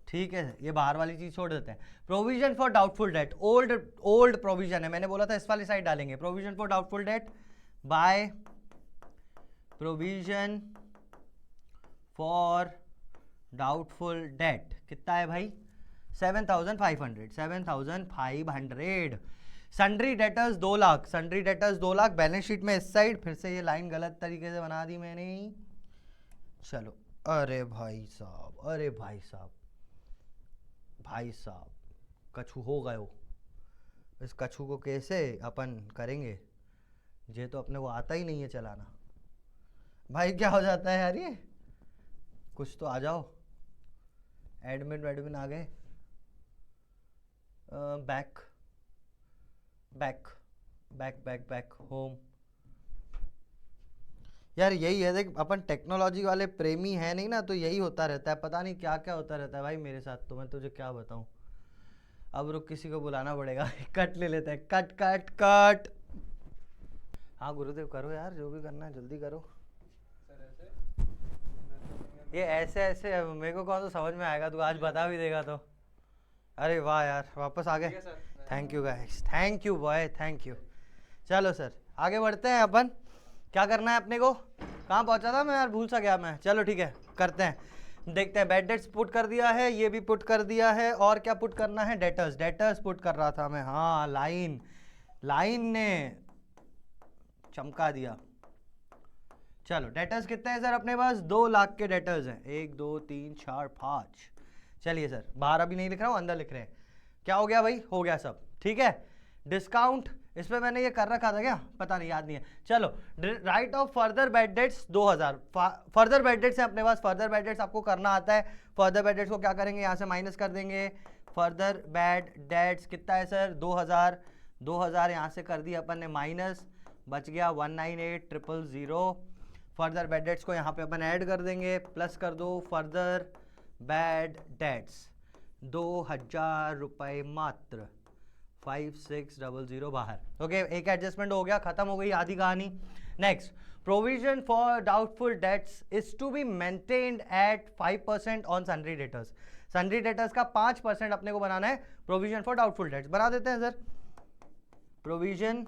ठीक है, ये बाहर वाली चीज छोड़ देते हैं। Provision for doubtful debt, old provision है, मैंने बोला था इस वाली साइड डालेंगे। Provision for doubtful date by provision for doubtful debt, कितना है भाई? 7500। Sundry debtors 2 lakh, sundry debtors 2 lakh, balance sheet में इस साइड। फिर से ये लाइन गलत तरीके से बना दी मैंने। चलो, अरे भाई साहब, कछु हो गए हो। इस कछु को कैसे अपन करेंगे? ये तो अपने को आता ही नहीं है चलाना। भाई क्या हो जाता है यार, ये कुछ तो आ जाओ। एडमिन आ गए। Back home. यार यही है, देख अपन टेक्नोलॉजी वाले प्रेमी है नहीं ना, तो यही होता रहता है, पता नहीं क्या क्या होता रहता है भाई मेरे साथ, तो मैं तुझे क्या बताऊं। अब रुक, किसी को बुलाना पड़ेगा। कट ले लेते हैं, कट। हाँ गुरुदेव, करो यार, जो भी करना है जल्दी करो। ये ऐसे मेरे को कौन तो समझ में आएगा, तू आज बता भी देगा तो। अरे वाह यार, वापस आ गए। Thank you guys, thank you boy, thank you. चलो सर, आगे बढ़ते हैं अपन। क्या करना है अपने को? कहाँ पहुंचा था मैं यार, भूल सा गया मैं। चलो ठीक है, करते हैं, देखते हैं। बैड डेट्स पुट कर दिया है, ये भी पुट कर दिया है, और क्या पुट करना है? डेटर्स पुट कर रहा था मैं। हाँ, लाइन ने चमका दिया। चलो, डेटर्स कितने हैं सर अपने पास? 2 लाख के डेटर्स हैं। 1 2 3 4 5। चलिए सर, बाहर अभी नहीं लिख रहा हूँ, अंदर लिख रहे हैं। क्या हो गया भाई? हो गया सब, ठीक है। डिस्काउंट, इस पे मैंने ये कर रखा था क्या, पता नहीं, याद नहीं है। चलो, right of further bad debts 2000। Further bad debts है अपने पास, फर्दर बैड डेट्स आपको करना आता है। फर्दर बैड डेट्स को क्या करेंगे, यहाँ से माइनस कर देंगे। फर्दर बैड डेट्स कितना है सर? 2000 यहाँ से कर दिया अपन ने माइनस, बच गया 198000। फर्दर बैड डेट्स को यहाँ पे अपन ऐड कर देंगे, प्लस कर दो फर्दर बैड डेट्स 2000 रुपये मात्र, 5600 बाहर। ओके, एक एडजस्टमेंट हो गया, खत्म हो गई आधी कहानी। Next, provision for doubtful debts is to be maintained at 5% on sundry debtors. Sundry debtors का 5% अपने को बनाना है प्रोविजन फॉर डाउटफुल डेट्स। बना देते हैं sir, provision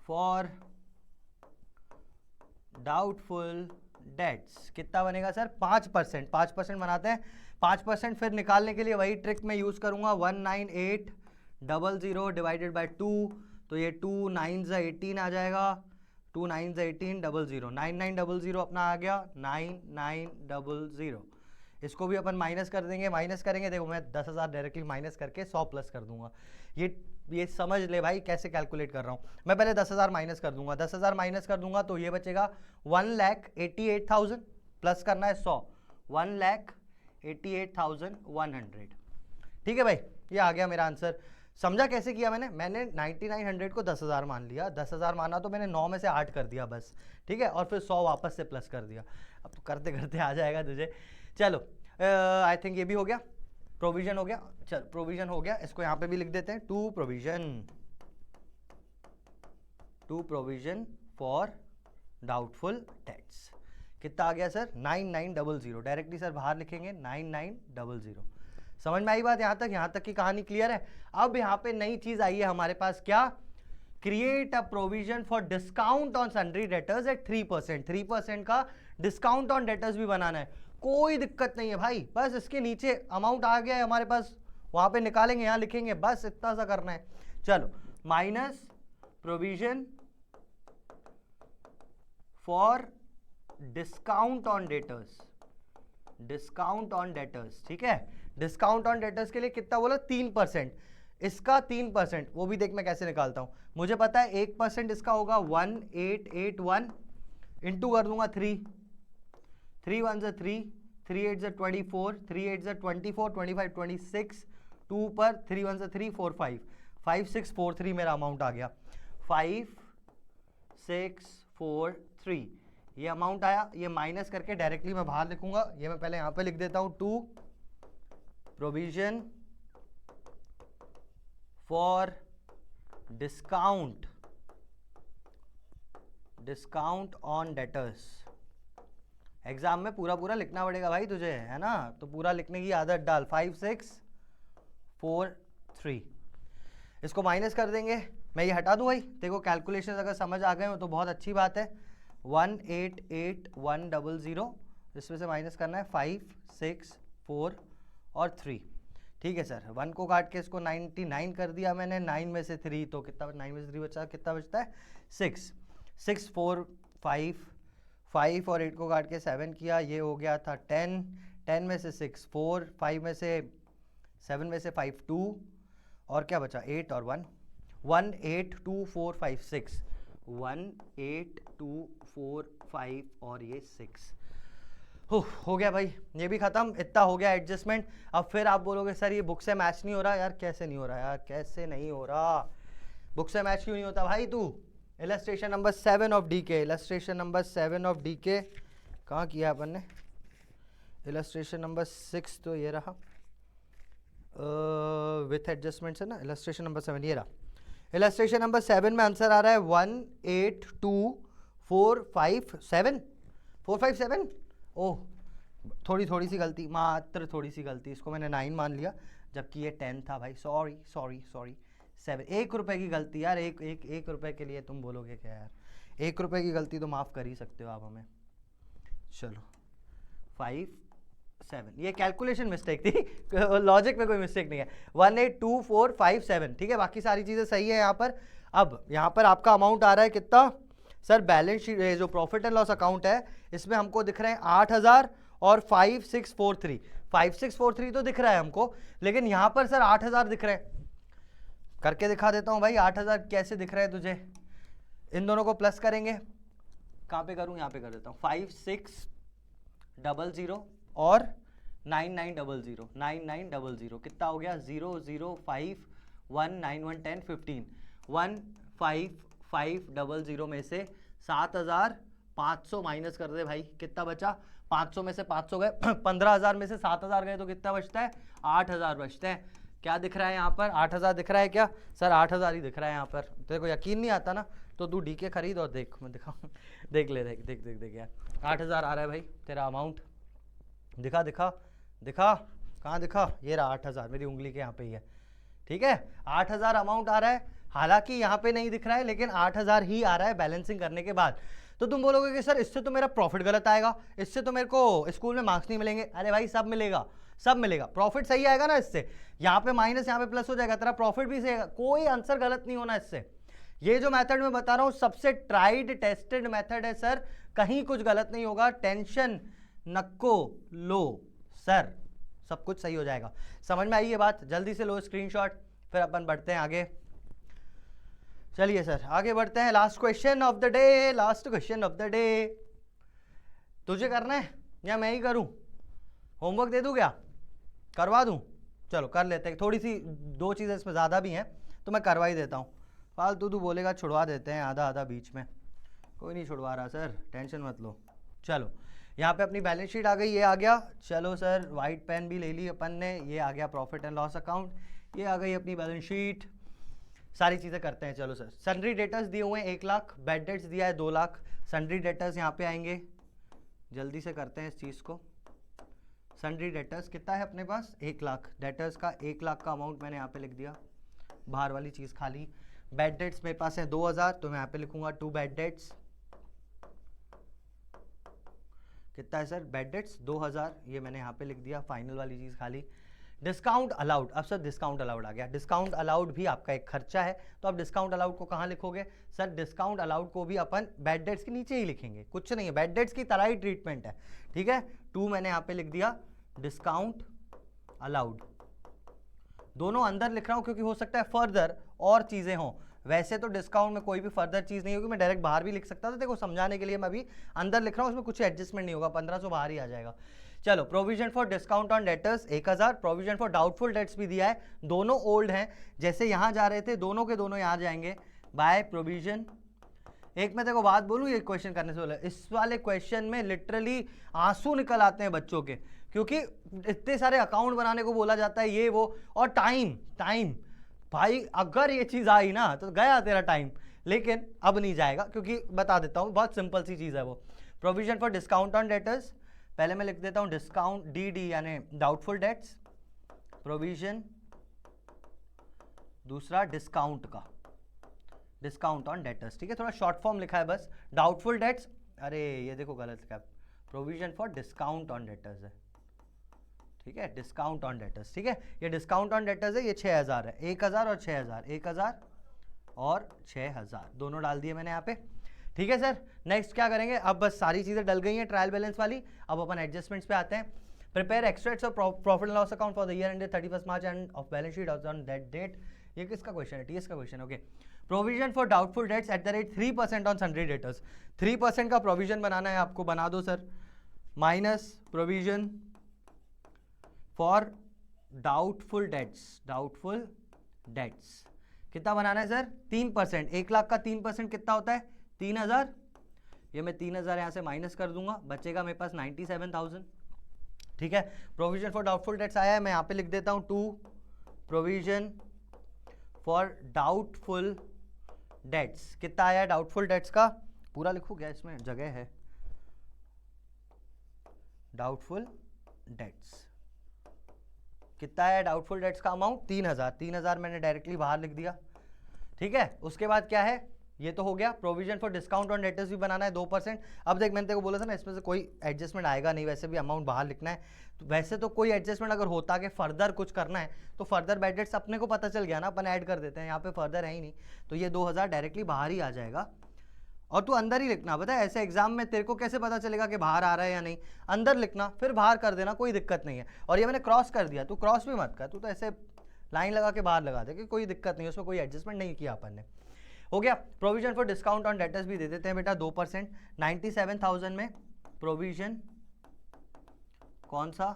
for doubtful debts कितना बनेगा सर? 5%। 5% बनाते हैं। 5% फिर निकालने के लिए वही ट्रिक मैं यूज करूंगा, 19800 डिवाइडेड बाय 2, तो ये 2 9 18 आ जाएगा। 2 9 18 00, 9900 अपना आ गया 9900। इसको भी अपन माइनस कर देंगे, माइनस करेंगे, देखो मैं 10,000 डायरेक्टली माइनस करके 100 प्लस कर दूंगा। ये समझ ले भाई कैसे कैलकुलेट कर रहा हूँ मैं। पहले 10,000 माइनस कर दूंगा, 10,000 माइनस कर दूंगा तो ये बचेगा 1,88,000, प्लस करना है 100, 1,88,100। ठीक है भाई, ये आ गया मेरा आंसर। समझा कैसे किया मैंने 9900 को 10,000 मान लिया, 10,000 माना तो मैंने 9 में से 8 कर दिया बस, ठीक है, और फिर 100 वापस से प्लस कर दिया। अब तो करते करते आ जाएगा तुझे। चलो, आई थिंक ये भी हो गया, प्रोविजन हो गया। चल, प्रोविजन हो गया, इसको यहाँ पे भी लिख देते हैं, to provision for doubtful debts. कितना आ गया सर 9900, डायरेक्टली सर बाहर लिखेंगे 9900। समझ में आई बात? यहाँ तक की कहानी क्लियर है। अब यहाँ पे नई चीज आई है हमारे पास, क्या? Create a provision for discount on sundry debtors at 3%। 3% का डिस्काउंट ऑन डेटर्स भी बनाना है, कोई दिक्कत नहीं है भाई, बस इसके नीचे अमाउंट आ गया है हमारे पास, वहां पे निकालेंगे, यहाँ लिखेंगे, बस इतना सा करना है। चलो, minus provision for discount on debtors, discount on debtors, ठीक है। डिस्काउंट ऑन डेटर्स के लिए कितना बोला? 3%। इसका 3%, वो भी देख मैं कैसे निकालता हूं। मुझे पता है 1% इसका होगा 1881, इंटू कर दूंगा 3, 3 1 से 3, 3 8 से 24, 3 8 से 24, 25 26, 2 पर 3 1 से 3, 4 5, 5 6 4 3 मेरा अमाउंट आ गया, 5 6 4 3 ये अमाउंट आया। ये माइनस करके डायरेक्टली मैं बाहर लिखूंगा, ये मैं पहले यहां पे लिख देता हूं, 2 provision for discount on debtors. Exam में पूरा पूरा लिखना पड़ेगा भाई तुझे, है ना, तो पूरा लिखने की आदत डाल। 5 6 4 3 इसको माइनस कर देंगे, मैं ये हटा दूं भाई, देखो कैलकुलेशन अगर समझ आ गए हो तो बहुत अच्छी बात है। 188100, इसमें से माइनस करना है 5 6 4 और 3, ठीक है सर। 1 को काट के इसको 99 कर दिया मैंने, 9 में से 3 तो कितना, 9 में से 3 बचा, कितना बचता है 6 6 4 5 5 और 8 को काट के 7 किया, ये हो गया था 10, 10 में से 6 4, 5 में से 7 में से 5 2 और क्या बचा 8 और 1, 1 8 2 4 5 6, 1 8 2 4 5 और ये 6 हो गया भाई, ये भी खत्म, इतना हो गया एडजस्टमेंट। अब फिर आप बोलोगे सर ये बुक से मैच नहीं हो रहा यार, कैसे नहीं हो रहा यार, कैसे नहीं हो रहा, बुक से मैच क्यों नहीं होता भाई? तू illustration number 7 of DK, illustration number 7 of DK कहाँ किया अपन ने? इलस्ट्रेशन नंबर 6 तो ये रहा, विथ एडजस्टमेंट है ना, इलस्ट्रेशन नंबर 7 ये रहा। इलस्ट्रेशन नंबर 7 में आंसर आ रहा है 18245 457। ओह थोड़ी सी गलती, मात्र थोड़ी सी गलती, इसको मैंने 9 मान लिया जबकि ये 10 था भाई, सॉरी 7, 1 रुपए की गलती यार, एक रुपए के लिए तुम बोलोगे क्या यार, 1 रुपए की गलती तो माफ़ कर ही सकते हो आप हमें। चलो 5 7 ये कैलकुलेशन मिस्टेक थी, लॉजिक में कोई मिस्टेक नहीं है। 18245 ठीक है, बाकी सारी चीज़ें सही है यहाँ पर। अब यहाँ पर आपका अमाउंट आ रहा है कितना सर? बैलेंस शीट जो प्रॉफिट एंड लॉस अकाउंट है इसमें हमको दिख रहे हैं 8000 और 5643, 5643 तो दिख रहा है हमको, लेकिन यहाँ पर सर 8000 दिख रहे हैं। करके दिखा देता हूँ भाई, 8000 कैसे दिख रहे हैं तुझे? इन दोनों को प्लस करेंगे, कहाँ पे करूँ? यहाँ पे कर देता हूँ, 5600 और 9900 कितना हो गया? 0 0 5 1 9 1 10 15 15500 में से 7500 माइनस कर दे भाई, कितना बचा? 500 में से 500 गए 15000 में से 7000 गए तो कितना बचता है? 8000 बचते हैं। क्या दिख रहा है यहाँ पर? 8000 दिख रहा है क्या सर? 8000 ही दिख रहा है यहाँ पर। तेरे को यकीन नहीं आता ना तो तू डीके खरीद और देख, मैं दिखाऊँ, देख ले, देख यार, 8000 आ रहा है भाई तेरा अमाउंट। दिखा कहाँ दिखा? ये रहा 8000, मेरी उंगली के यहाँ पे ही है, ठीक है। 8000 अमाउंट आ रहा है, हालांकि यहाँ पे नहीं दिख रहा है लेकिन 8000 ही आ रहा है बैलेंसिंग करने के बाद। तो तुम बोलोगे कि सर इससे तो मेरा प्रॉफिट गलत आएगा, इससे तो मेरे को स्कूल में मार्क्स नहीं मिलेंगे। अरे भाई सब मिलेगा, प्रॉफिट सही आएगा ना इससे, यहाँ पे माइनस यहाँ पे प्लस हो जाएगा, तेरा प्रॉफिट भी सही आएगा, कोई आंसर गलत नहीं होना इससे। ये जो मेथड मैं बता रहा हूँ सबसे ट्राइड टेस्टेड मेथड है सर, कहीं कुछ गलत नहीं होगा, टेंशन नको लो सर, सब कुछ सही हो जाएगा। समझ में आई ये बात? जल्दी से लो स्क्रीनशॉट, फिर अपन बढ़ते हैं आगे। चलिए सर आगे बढ़ते हैं, last question of the day, तुझे करना है या मैं ही करूं? होमवर्क दे दूं क्या? करवा दूं? चलो कर लेते हैं, थोड़ी सी 2 चीज़ें इसमें ज़्यादा भी हैं तो मैं करवा ही देता हूं, फालतू तू बोलेगा छुड़वा देते हैं आधा बीच में, कोई नहीं छुड़वा रहा सर, टेंशन मत लो। चलो यहाँ पे अपनी बैलेंस शीट आ गई, ये आ गया। चलो सर वाइट पेन भी ले ली अपन ने, ये आ गया प्रॉफिट एंड लॉस अकाउंट, ये आ गई अपनी बैलेंस शीट, सारी चीज़ें करते हैं। चलो सर, सन्ड्री डेटर्स दिए हुए हैं 1 लाख, बैड डेट्स दिया है 2 लाख, सन्ड्री डेटर्स यहाँ पे आएंगे जल्दी से करते हैं इस चीज़ को। सन्ड्री डेटर्स कितना है अपने पास, 1 लाख। डेटर्स का 1 लाख का अमाउंट मैंने यहाँ पे लिख दिया, बाहर वाली चीज़ खाली। बैड डेट्स मेरे पास है 2000, तो मैं यहाँ पे लिखूंगा 2 बैड डेट्स। कितना है सर बैड डेट्स, 2000, ये मैंने यहाँ पे लिख दिया, फाइनल वाली चीज़ खाली। डिस्काउंट अलाउड, अब सर डिस्काउंट अलाउड आ गया। डिस्काउंट अलाउड भी आपका एक खर्चा है, तो आप डिस्काउंट अलाउड को कहाँ लिखोगे सर, डिस्काउंट अलाउड को भी अपन बैड डेट्स के नीचे ही लिखेंगे, कुछ नहीं है, बैड डेट्स की तरह ही ट्रीटमेंट है, ठीक है। 2 मैंने यहाँ पे लिख दिया डिस्काउंट अलाउड। दोनों अंदर लिख रहा हूँ क्योंकि हो सकता है फर्दर और चीज़ें हों, वैसे तो डिस्काउंट में कोई भी फर्दर चीज़ नहीं होगी, मैं डायरेक्ट बाहर भी लिख सकता था, देखो समझाने के लिए मैं अभी अंदर लिख रहा हूँ, उसमें कुछ एडजस्टमेंट नहीं होगा, 1500 बाहर ही आ जाएगा। चलो, provision for discount on debtors 1000, provision for doubtful dates भी दिया है, दोनों ओल्ड हैं, जैसे यहाँ जा रहे थे दोनों के दोनों यहाँ जाएंगे बाय प्रोविजन। एक मैं देखो बात बोलूँ, ये क्वेश्चन करने से पहले, इस वाले क्वेश्चन में लिटरली आंसू निकल आते हैं बच्चों के, क्योंकि इतने सारे अकाउंट बनाने को बोला जाता है ये वो, और टाइम भाई अगर ये चीज़ आई ना तो गया तेरा टाइम, लेकिन अब नहीं जाएगा क्योंकि बता देता हूँ, बहुत सिंपल सी चीज़ है वो। Provision for discount on debtors, पहले मैं लिख देता हूँ डिस्काउंट डी यानी डाउटफुल डेट्स, प्रोविजन दूसरा डिस्काउंट का, डिस्काउंट ऑन डेटर्स, ठीक है, थोड़ा शॉर्ट फॉर्म लिखा है बस। डाउटफुल डेट्स, अरे ये देखो गलत लिखा है, provision for discount on debtors है, ठीक है, डिस्काउंट ऑन डेटर्स, ठीक है, ये डिस्काउंट ऑन डेटर्स है, ये 6000 है, 1000 और 6000, 1000 और 6000 दोनों डाल दिए मैंने यहाँ पे, ठीक है सर। नेक्स्ट क्या करेंगे, अब बस सारी चीज़ें डल गई हैं ट्रायल बैलेंस वाली, अब अपन एडजस्टमेंट्स पे आते हैं। Prepare extracts of profit and loss account for the year ended 31 March and of balance sheet on that date. ये किसका क्वेश्चन है, टीएस का question, okay. Provision for doubtful debts at the rate 3% on sundry debtors, 3% का provision बनाना है आपको, बना दो sir, minus provision for doubtful debts, कितना बनाना है सर, 3%, 1 लाख का 3% कितना होता है, 3000, ये मैं 3000 यहाँ से माइनस कर दूंगा, बचेगा मेरे पास 97,000, ठीक है। प्रोविजन फॉर डाउटफुल डेट्स आया है, मैं यहाँ पे लिख देता हूँ 2 प्रोविजन फॉर डाउटफुल डेट्स, कितना आया है डाउटफुल डेट्स का, पूरा लिखूँ क्या, इसमें जगह है, डाउटफुल डेट्स कितना है, डाउटफुल डेट्स का अमाउंट 3000, 3000 मैंने डायरेक्टली बाहर लिख दिया, ठीक है। उसके बाद क्या है, ये तो हो गया। Provision for discount on debtors भी बनाना है 2%। अब देख मैंने तेरे को बोला था ना, इसमें से कोई एडजस्टमेंट आएगा नहीं, वैसे भी अमाउंट बाहर लिखना है, तो वैसे तो कोई एडजस्टमेंट अगर होता कि फर्दर कुछ करना है तो फर्दर बैड डेट्स अपने को पता चल गया ना, अपन ऐड कर देते हैं, यहाँ पे फर्दर है ही नहीं, तो ये 2000 डायरेक्टली बाहर ही आ जाएगा, और तू अंदर ही लिखना, पता है ऐसे एग्जाम में तेरे को कैसे पता चलेगा कि बाहर आ रहा है या नहीं, अंदर लिखना फिर बाहर कर देना, कोई दिक्कत नहीं है। और ये मैंने क्रॉस कर दिया, तू क्रॉस भी मत कर, तू तो ऐसे लाइन लगा के बाहर लगा दे कि कोई दिक्कत नहीं, उसमें कोई एडजस्टमेंट नहीं किया अपन ने, हो गया। Provision for discount on debtors भी दे देते हैं बेटा 2%, 97,000 में प्रोविजन कौन सा,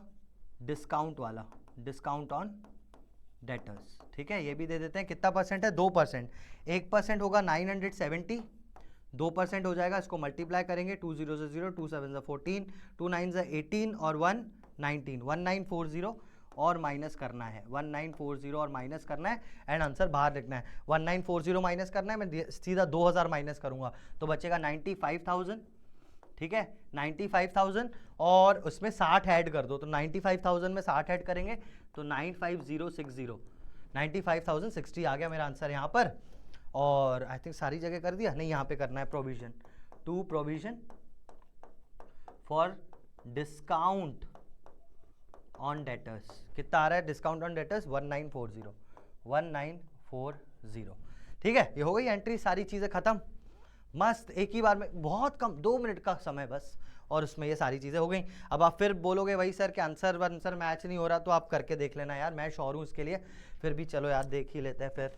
डिस्काउंट वाला, डिस्काउंट ऑन डेटर्स, ठीक है, ये भी दे देते हैं। कितना परसेंट है, 2%, 1% होगा 970, 2% हो जाएगा, इसको मल्टीप्लाई करेंगे, 2 0 से 0, 2 7 से 14, 2 9 से 18 और 1 19, 1940 और माइनस करना है, 1940 और माइनस करना है, एंड आंसर बाहर लिखना है। 1940 माइनस करना है, मैं सीधा 2000 माइनस करूंगा तो बचेगा 95,000, ठीक है, 95,000, और उसमें 60 ऐड कर दो, तो 95,000 में 60 ऐड करेंगे तो 95060, 95,060 आ गया मेरा आंसर यहाँ पर। और आई थिंक सारी जगह कर दिया, नहीं यहाँ पे करना है provision, 2 provision for discount on debtors, कितना आ रहा है डिस्काउंट ऑन डेटर्स, 1940, 1940, ठीक है, ये हो गई एंट्री, सारी चीज़ें खत्म, मस्त, एक ही बार में, बहुत कम 2 मिनट का समय बस, और उसमें ये सारी चीज़ें हो गई। अब आप फिर बोलोगे वही सर कि आंसर मैच नहीं हो रहा, तो आप करके देख लेना यार, मैं श्योर हूँ इसके लिए, फिर भी चलो यार देख ही लेते हैं। फिर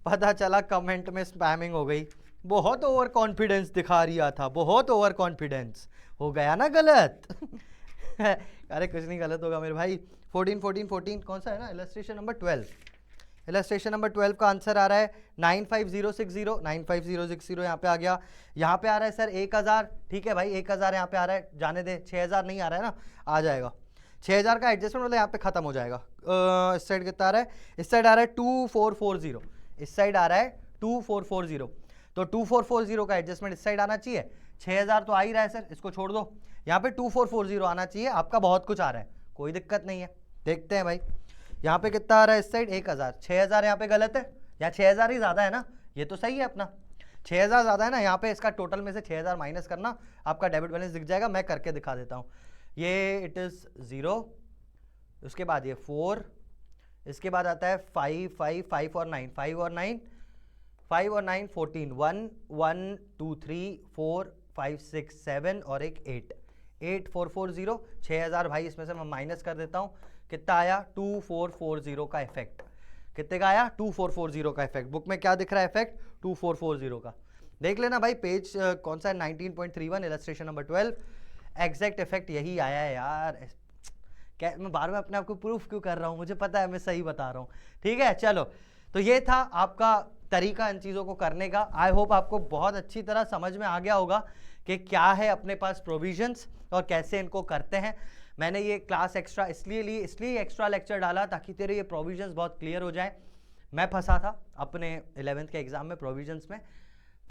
पता चला कमेंट में स्पैमिंग हो गई, बहुत ओवर कॉन्फिडेंस दिखा रिया था, बहुत ओवर कॉन्फिडेंस हो गया ना गलत अरे कुछ नहीं गलत होगा मेरे भाई। 14 कौन सा है ना, इलस्ट्रेशन नंबर 12, इलस्ट्रेशन नंबर 12 का आंसर आ रहा है 95060, 95060 यहाँ पे आ गया। यहाँ पे आ रहा है सर 1000, ठीक है भाई 1000 यहाँ पे आ रहा है, जाने दे, 6000 नहीं आ रहा है ना, आ जाएगा 6000 का एडजस्टमेंट, मतलब यहाँ पे खत्म हो जाएगा। इस साइड कितना आ रहा है, इस साइड आ रहा है 2440, इस साइड आ रहा है 2440, तो 2440 का एडजस्टमेंट इस साइड आना चाहिए, 6000 तो आ ही रहा है सर, इसको छोड़ दो, यहाँ पे 2440 आना चाहिए, आपका बहुत कुछ आ रहा है, कोई दिक्कत नहीं है। देखते हैं भाई यहाँ पे कितना आ रहा है इस साइड 1000, 6000 यहाँ पे गलत है या 6000 ही ज्यादा है ना, ये तो सही है अपना 6000 ज्यादा है ना, यहाँ पे इसका टोटल में से 6000 माइनस करना, आपका डेबिट बैलेंस दिख जाएगा, मैं करके दिखा देता हूँ। ये इट इज 0, उसके बाद ये 4, इसके बाद आता है 5 5 5 और 9, 5 और 9 14, 1 1 2 3 4 5 6 7 और एक 8, 8440, 6000 भाई इसमें से मैं माइनस कर देता हूँ, कितना आया 2440 का इफेक्ट, कितने का आया 2440 का इफेक्ट। बुक में क्या दिख रहा है इफेक्ट 2440 का, देख लेना भाई पेज कौन सा है 19.31 इलस्ट्रेशन नंबर 12, एग्जैक्ट इफेक्ट यही आया है यार। क्या मैं बार बार अपने आप को प्रूफ क्यों कर रहा हूँ, मुझे पता है मैं सही बता रहा हूँ, ठीक है। चलो तो ये था आपका तरीका इन चीज़ों को करने का। आई होप आपको बहुत अच्छी तरह समझ में आ गया होगा कि क्या है अपने पास प्रोविजंस और कैसे इनको करते हैं। मैंने ये क्लास एक्स्ट्रा इसलिए एक्स्ट्रा लेक्चर डाला ताकि तेरे ये प्रोविजंस बहुत क्लियर हो जाए। मैं फंसा था अपने 11th के एग्जाम में प्रोविजंस में,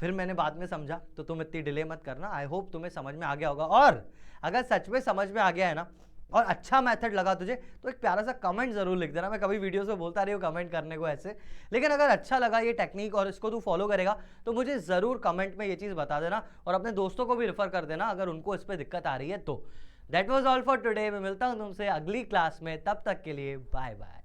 फिर मैंने बाद में समझा, तो तुम इतनी डिले मत करना। आई होप तुम्हें समझ में आ गया होगा, और अगर सच में समझ में आ गया है ना और अच्छा मेथड लगा तुझे तो एक प्यारा सा कमेंट जरूर लिख देना। मैं कभी वीडियोस में बोलता रही हूँ कमेंट करने को ऐसे, लेकिन अगर अच्छा लगा ये टेक्निक और इसको तू फॉलो करेगा तो मुझे ज़रूर कमेंट में ये चीज़ बता देना, और अपने दोस्तों को भी रेफर कर देना अगर उनको इस पर दिक्कत आ रही है तो। That was all for today. मैं मिलता हूँ तुमसे अगली क्लास में, तब तक के लिए बाय बाय।